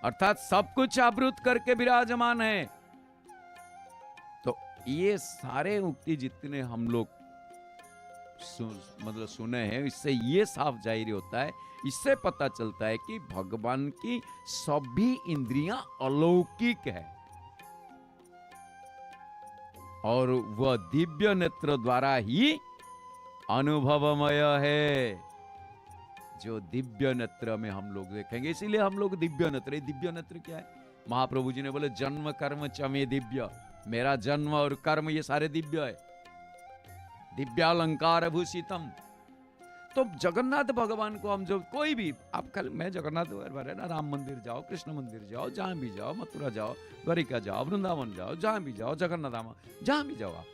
अर्थात सब कुछ आवृत करके विराजमान है। तो ये सारे उक्ति जितने हम लोग मतलब सुने हैं, इससे ये साफ जाहिर होता है, इससे पता चलता है कि भगवान की सभी इंद्रियां अलौकिक है और वह दिव्य नेत्र द्वारा ही अनुभवमय है, जो दिव्य नेत्र में हम लोग देखेंगे। इसीलिए हम लोग दिव्य नेत्र, दिव्य नेत्र क्या है? महाप्रभु जी ने बोले जन्म कर्म चमे दिव्य, मेरा जन्म और कर्म ये सारे दिव्य है, दिव्यालंकार भूषितम। तो जगन्नाथ भगवान को हम जो कोई भी, आप कल मैं जगन्नाथ है ना, राम मंदिर जाओ, कृष्ण मंदिर जाओ, जहां भी जाओ, मथुरा जाओ, द्वारिका जाओ, वृंदावन जाओ, जहां भी जाओ, जगन्नाथ धाम जहां भी जाओ,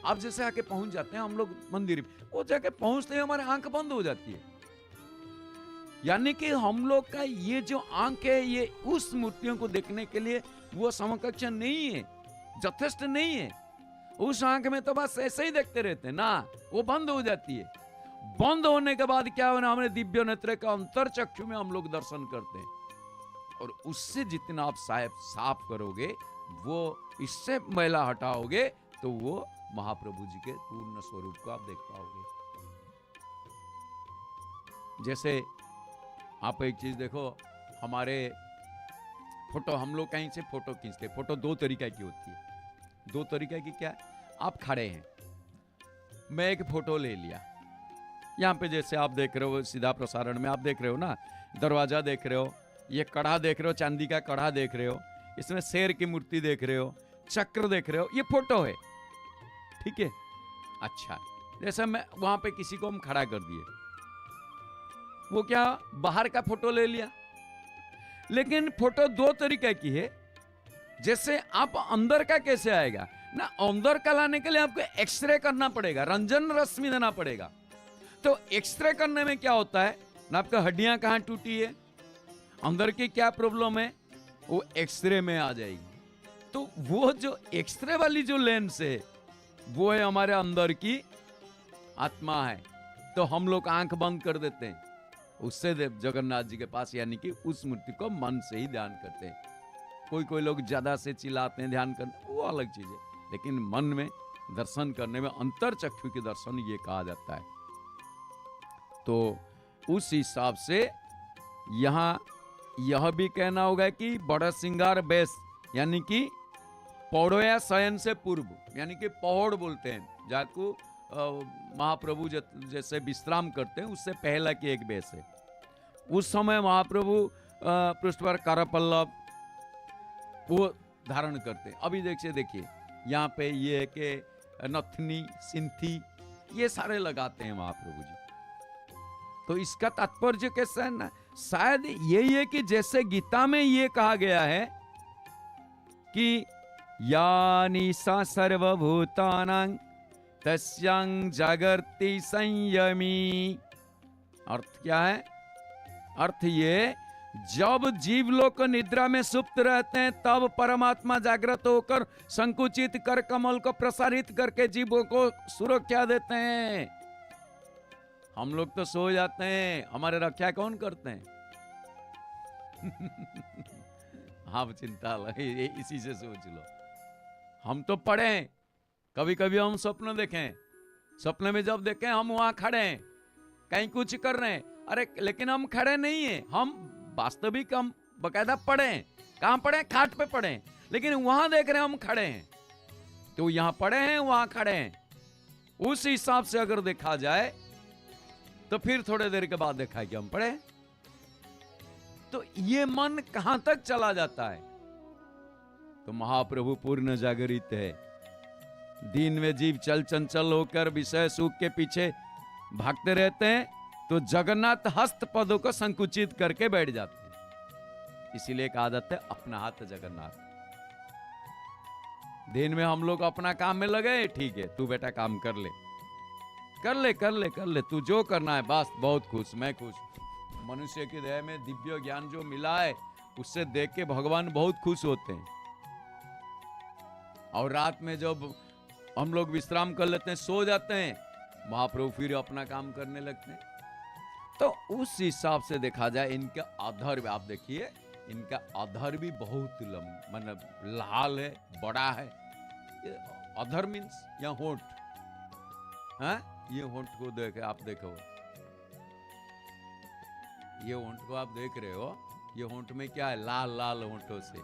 आप जैसे आके पहुंच जाते हैं हम लोग मंदिर, वो जाके पहुंचते हैं हमारे आंख बंद हो जाती है। यानी कि हम लोग का ये जो आंख है, ये उस मूर्तियों को देखने के लिए वो समकक्ष नहीं है, यथेष्ट नहीं है। उस आंख में तो बस ऐसे ही देखते रहते हैं ना, वो बंद हो जाती है। बंद होने के बाद क्या होना, हमारे दिव्य नेत्र का अंतर चक्षु में हम लोग दर्शन करते हैं, और उससे जितना आप साफ करोगे, वो इससे मैला हटाओगे, तो वो महाप्रभु जी के पूर्ण स्वरूप को आप देख पाओगे। जैसे आप एक चीज देखो, हमारे फोटो, हम लोग कहीं से फोटो खींचते, फोटो दो तरीका की होती है। दो तरीका की क्या? आप खड़े हैं, मैं एक फोटो ले लिया, यहाँ पे जैसे आप देख रहे हो सीधा प्रसारण में, आप देख रहे हो ना, दरवाजा देख रहे हो, ये कड़ा देख रहे हो, चांदी का कड़ा देख रहे हो, इसमें शेर की मूर्ति देख रहे हो, चक्र देख रहे हो, ये फोटो है, ठीक है। अच्छा, जैसे मैं वहां पे किसी को हम खड़ा कर दिए, वो क्या बाहर का फोटो ले लिया। लेकिन फोटो दो तरीके की है। जैसे आप अंदर का कैसे आएगा ना, अंदर का लाने के लिए आपको एक्सरे करना पड़ेगा, रंजन रश्मि देना पड़ेगा। तो एक्सरे करने में क्या होता है ना, आपका हड्डियां कहां टूटी है, अंदर की क्या प्रॉब्लम है, वो एक्सरे में आ जाएगी। तो वो जो एक्सरे वाली जो लेंस है, वो है हमारे अंदर की आत्मा है। तो हम लोग आंख बंद कर देते हैं, उससे जगन्नाथ जी के पास, यानी कि उस मूर्ति को मन से ही ध्यान करते हैं। कोई लोग ज्यादा से चिल्लाते हैं ध्यान करने, वो अलग चीज है, लेकिन मन में दर्शन करने में अंतर चक्षु के दर्शन ये कहा जाता है। तो उस हिसाब से यहाँ यह भी कहना होगा कि बड़ा सिंगार बेस, यानी कि पौड़ोया शयन से पूर्व, यानी कि पौड़ बोलते हैं जाको महाप्रभु जैसे विश्राम करते हैं, उससे पहला की एक बेस है। उस समय महाप्रभु पृष्ठ पर करपल्लव वो धारण करते हैं। अभी देखिए यहाँ पे ये के नथनी, सिंथी, ये सारे लगाते हैं महाप्रभु जी। तो इसका तात्पर्य कैसा है ना, शायद यही है कि जैसे गीता में ये कहा गया है कि यानि सा सर्वभूतानां तस्यां जागर्ति संयमी। अर्थ क्या है? अर्थ ये, जब जीव लोग निद्रा में सुप्त रहते हैं, तब परमात्मा जागृत होकर संकुचित कर कमल को प्रसारित करके जीवों को सुरक्षा देते हैं। हम लोग तो सो जाते हैं, हमारे रक्षा कौन करते हैं? आप चिंता इसी से सोच लो। हम तो पढ़े हैं, कभी कभी हम स्वप्न देखें, सपने में जब देखें हम वहां खड़े हैं, कहीं कुछ कर रहे हैं, अरे लेकिन हम खड़े नहीं हैं, हम वास्तविक हम बकायदा पड़े हैं। कहां पड़े हैं? खाट पे पड़े हैं, लेकिन वहां देख रहे हैं हम खड़े हैं। तो यहां पड़े हैं, वहां खड़े हैं। उस हिसाब से अगर देखा जाए तो फिर थोड़े देर के बाद देखा कि हम पड़े हैं। तो ये मन कहां तक चला जाता है? तो महाप्रभु पूर्ण जागृत है। दिन में जीव चल चंचल होकर विषय सुख के पीछे भागते रहते हैं, तो जगन्नाथ हस्त पदों को संकुचित करके बैठ जाते हैं। इसीलिए एक आदत है अपना हाथ जगन्नाथ। दिन में हम लोग अपना काम में लगे, ठीक है तू बेटा काम कर ले, कर ले कर ले कर ले, तू जो करना है, बस बहुत खुश, मैं खुश। मनुष्य की देह में दिव्य ज्ञान जो मिला है, उससे देख के भगवान बहुत खुश होते हैं। और रात में जब हम लोग विश्राम कर लेते हैं, सो जाते हैं, महाप्रभु फिर अपना काम करने लगते हैं। तो उस हिसाब से देखा जाए, इनका आधार आप देखिए, इनका आधार भी बहुत मतलब लाल है, बड़ा है। अधर मीन्स या होंठ, हाँ ये होंठ को देखे, आप देखो ये होंठ को आप देख रहे हो, ये होंठ में क्या है? लाल लाल होंठों से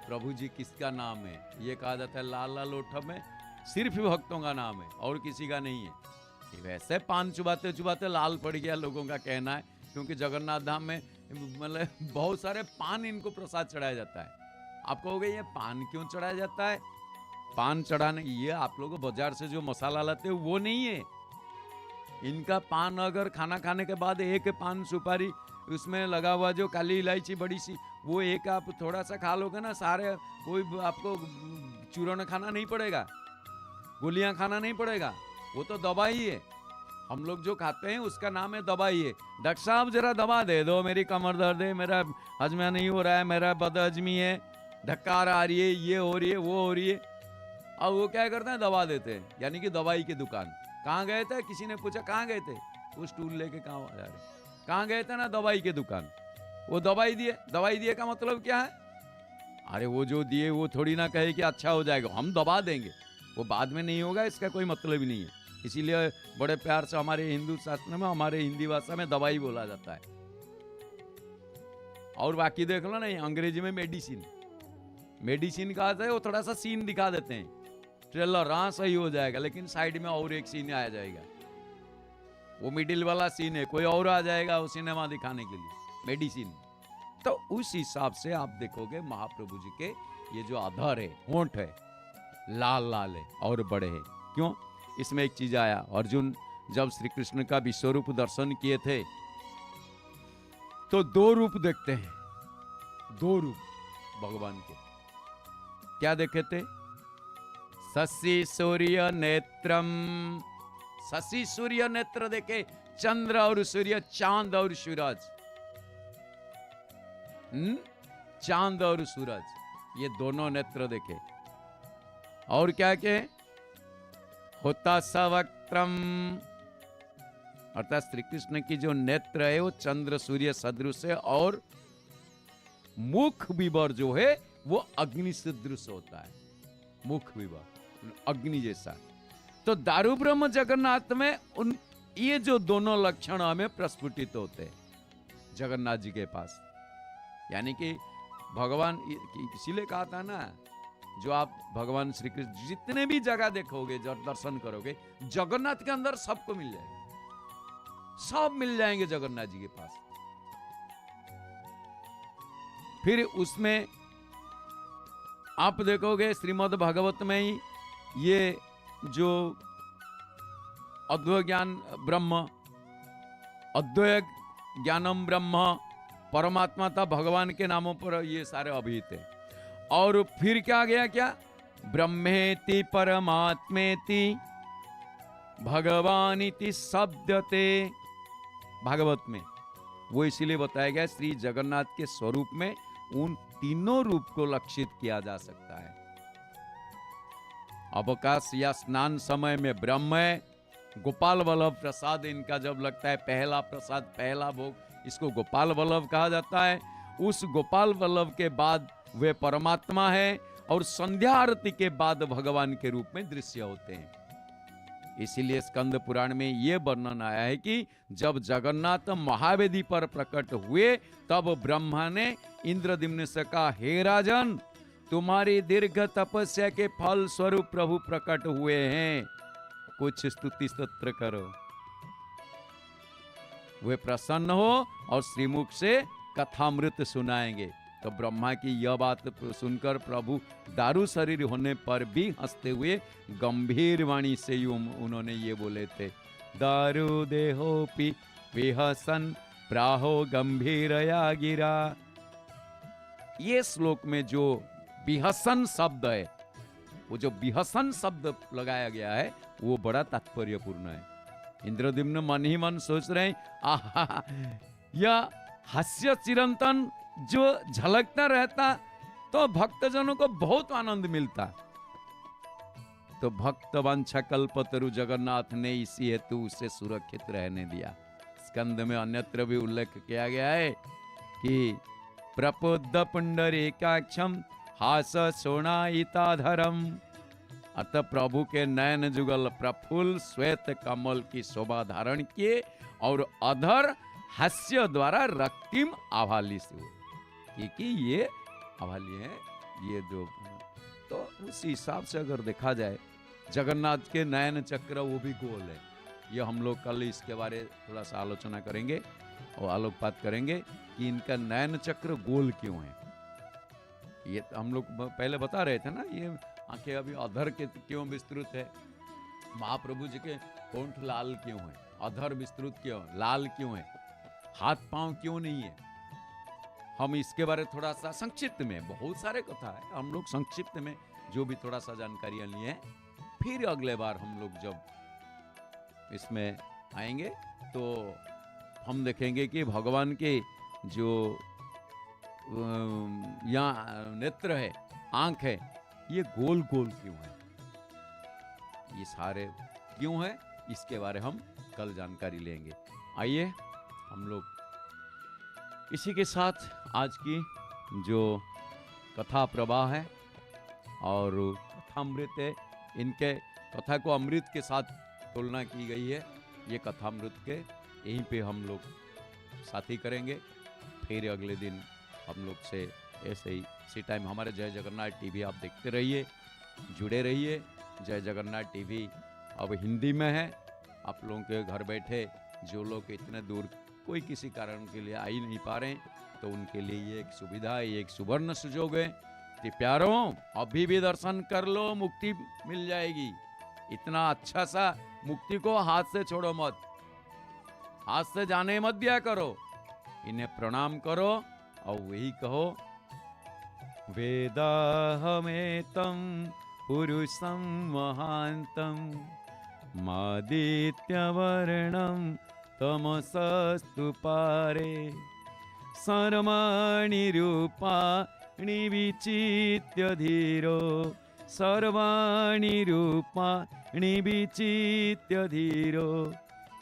प्रभु जी किसका नाम है? ये कहा जाता है लाल लाल होंठ में सिर्फ भक्तों का नाम है और किसी का नहीं है। वैसे पान चुबाते चुबाते लाल पड़ गया लोगों का कहना है, क्योंकि जगन्नाथ धाम में मतलब बहुत सारे पान इनको प्रसाद चढ़ाया जाता है। आप कहोगे ये पान क्यों चढ़ाया जाता है? पान चढ़ाने, ये आप लोग बाजार से जो मसाला लाते हो वो नहीं है। इनका पान अगर खाना खाने के बाद एक पान सुपारी उसमें लगा हुआ जो काली इलायची बड़ी सी, वो एक आप थोड़ा सा खा लोगे ना, सारे कोई आपको चूर्ण खाना नहीं पड़ेगा, गोलियां खाना नहीं पड़ेगा, वो तो दवाई है। हम लोग जो खाते हैं उसका नाम है दवाई है। डॉक्टर साहब जरा दवा दे दो, मेरी कमर दर्द है, मेरा हजमा नहीं हो रहा है, मेरा बदहजमी है, ढक्कार आ रही है, ये हो रही है, वो हो रही है। अब वो क्या करते हैं? दवा देते हैं, यानी कि दवाई की दुकान। कहाँ गए थे? किसी ने पूछा कहाँ गए थे? वो स्टूल लेके कहाँ जा रहे? कहाँ गए थे ना? दवाई की दुकान। वो दवाई दिए, दवाई दिए का मतलब क्या है? अरे वो जो दिए वो थोड़ी ना कहे कि अच्छा हो जाएगा, हम दबा देंगे, वो बाद में नहीं होगा, इसका कोई मतलब ही नहीं है। इसीलिए बड़े प्यार से हमारे हिंदू शास्त्र में, हमारे हिंदी भाषा में दवाई बोला जाता है। और बाकी देख लो ना, अंग्रेजी में मेडिसिन, मेडिसिन कहा जाए वो थोड़ा सा सीन दिखा देते हैं, ट्रेलर, हाँ सही हो जाएगा, लेकिन साइड में और एक सीन आ जाएगा, वो मिडिल वाला सीन है, कोई और आ जाएगा वो सिनेमा दिखाने के लिए, मेडिसिन। तो उस हिसाब से आप देखोगे महाप्रभु जी के ये जो आधार है, होंठ है, लाल लाल है और बड़े हैं। क्यों? इसमें एक चीज आया, अर्जुन जब श्री कृष्ण का विश्वरूप दर्शन किए थे तो दो रूप देखते हैं, दो रूप भगवान के। क्या देखे थे? शशि सूर्य नेत्रम, शशि सूर्य नेत्र देखे, चंद्र और सूर्य, चांद और सूरज, चांद और सूरज, ये दोनों नेत्र देखे। और क्या के? होता सवक्त्रम, अर्थात श्री कृष्ण की जो नेत्र है वो चंद्र सूर्य सदृश है, और मुख विवर जो है वो अग्नि सदृश होता है, मुख विवर अग्नि जैसा। तो दारू ब्रह्म जगन्नाथ में उन ये जो दोनों लक्षण हमें प्रस्फुटित होते हैं जगन्नाथ जी के पास। यानी कि भगवान, इसीलिए कहा था ना, जो आप भगवान श्री कृष्ण जितने भी जगह देखोगे, जब दर्शन करोगे, जगन्नाथ के अंदर सबको मिल जाएगा, सब मिल जाएंगे जगन्नाथ जी के पास। फिर उसमें आप देखोगे श्रीमद् भागवत में ही ये जो अद्वैत ज्ञान ब्रह्म, अद्वैत ज्ञानम ब्रह्म, परमात्मा था, भगवान के नामों पर ये सारे अभिहित है। और फिर क्या गया? क्या? ब्रह्मेति परमात्मेति भगवानिति शब्दते, भागवत में वो इसीलिए बताया गया, श्री जगन्नाथ के स्वरूप में उन तीनों रूप को लक्षित किया जा सकता है। अवकाश या स्नान समय में ब्रह्म है, गोपाल वल्लभ प्रसाद इनका जब लगता है, पहला प्रसाद, पहला भोग, इसको गोपाल वल्लभ कहा जाता है। उस गोपाल वल्लभ के बाद वे परमात्मा है, और संध्या आरती के बाद भगवान के रूप में दृश्य होते हैं। इसीलिए स्कंद पुराण में यह वर्णन आया है कि जब जगन्नाथ महावेदी पर प्रकट हुए तब ब्रह्मा ने इंद्रद्युम्न से कहा, हे राजन, तुम्हारी दीर्घ तपस्या के फल स्वरूप प्रभु प्रकट हुए हैं, कुछ स्तुति स्तोत्र करो। वे प्रसन्न हो और श्रीमुख से कथामृत सुनाएंगे। तो ब्रह्मा की यह बात सुनकर प्रभु दारू शरीर होने पर भी हंसते हुए गंभीर वाणी से उन्होंने ये बोले थे, दारू देहोपि विहसन प्राहो गंभीरया गिरा। ये श्लोक में जो विहसन शब्द है, वो जो विहसन शब्द लगाया गया है, वो बड़ा तात्पर्यपूर्ण है। इंद्रद्युम्न मन ही मन सोच रहे हैं, आहा, यह हास्य चिरंतन जो झलकता रहता तो भक्तजनों को बहुत आनंद मिलता। तो भक्त वंशा कल्पतरु जगन्नाथ ने इसी हेतु उसे सुरक्षित रहने दिया। स्कंद में अन्यत्र भी उल्लेख किया गया है कि प्रपोद्ध पुंडरीकाक्षम हास सोनाइताधरम। अतः प्रभु के नयन जुगल प्रफुल्ल श्वेत कमल की शोभा धारण किए और अधर हास्य द्वारा रक्तिम आभाली से हुए, क्योंकि ये आभाली है ये जो। तो उस हिसाब से अगर देखा जाए, जगन्नाथ के नयन चक्र वो भी गोल है। ये हम लोग कल इसके बारे थोड़ा सा आलोचना करेंगे और आलोकपात करेंगे कि इनका नयन चक्र गोल क्यों है। ये हम लोग पहले बता रहे थे ना, ये आंखें अभी अधर के क्यों विस्तृत है, महाप्रभु जी के होंठ लाल क्यों है, अधर विस्तृत क्यों, लाल क्यों है, हाथ पांव क्यों नहीं है। हम इसके बारे थोड़ा सा संक्षिप्त में, बहुत सारे कथा है, हम लोग संक्षिप्त में जो भी थोड़ा सा जानकारियां लिए हैं, फिर अगले बार हम लोग जब इसमें आएंगे तो हम देखेंगे कि भगवान के जो यहाँ नेत्र है, आंख है, ये गोल गोल क्यों है, ये सारे क्यों है, इसके बारे हम कल जानकारी लेंगे। आइए हम लोग इसी के साथ आज की जो कथा प्रवाह है और कथामृत है, इनके कथा को अमृत के साथ तुलना की गई है। ये कथामृत के यहीं पे हम लोग साथी करेंगे। फिर अगले दिन हम लोग से ऐसे ही इसी टाइम हमारे जय जगन्नाथ टीवी आप देखते रहिए, जुड़े रहिए। जय जगन्नाथ टीवी अब हिंदी में है। आप लोगों के घर बैठे जो लोग इतने दूर कोई किसी कारण के लिए आ ही नहीं पा रहे हैं, तो उनके लिए ये एक सुविधा है, ये एक सुवर्ण सुजोग है कि प्यारों अभी भी दर्शन कर लो, मुक्ति मिल जाएगी। इतना अच्छा सा मुक्ति को हाथ से छोड़ो मत, हाथ से जाने मत दिया करो, इन्हें प्रणाम करो और वही कहो, वेदाहमेतं पुरुषं महान्तं मादित्यवर्णं तमसस्तु पारे सर्वाणि रूपाणि विचित्य धीरो सर्वाणि रूपाणि विचित्य धीरो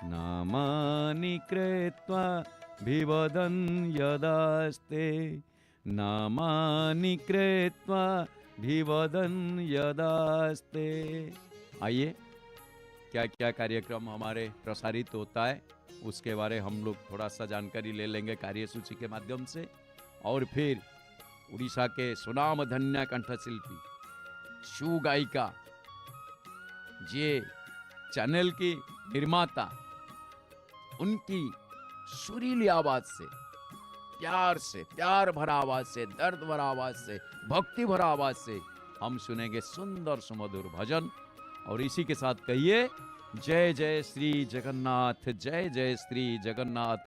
नामानि कृत्वा विवदन् यदास्ते नामानि कृत्वा विवदन् यदास्ते। आइए क्या क्या कार्यक्रम हमारे प्रसारित होता है उसके बारे हम लोग थोड़ा सा जानकारी ले लेंगे कार्यसूची के माध्यम से। और फिर उड़ीसा के सुनाम धन्य कंठशिल्पी शू गायिका जे चैनल की निर्माता, उनकी सुरीली आवाज से, प्यार भरा आवाज से, दर्द भरा आवाज से, भक्ति भरा आवाज से हम सुनेंगे सुंदर सुमधुर भजन। और इसी के साथ कहिए जय जय श्री जगन्नाथ, जय जय श्री जगन्नाथ।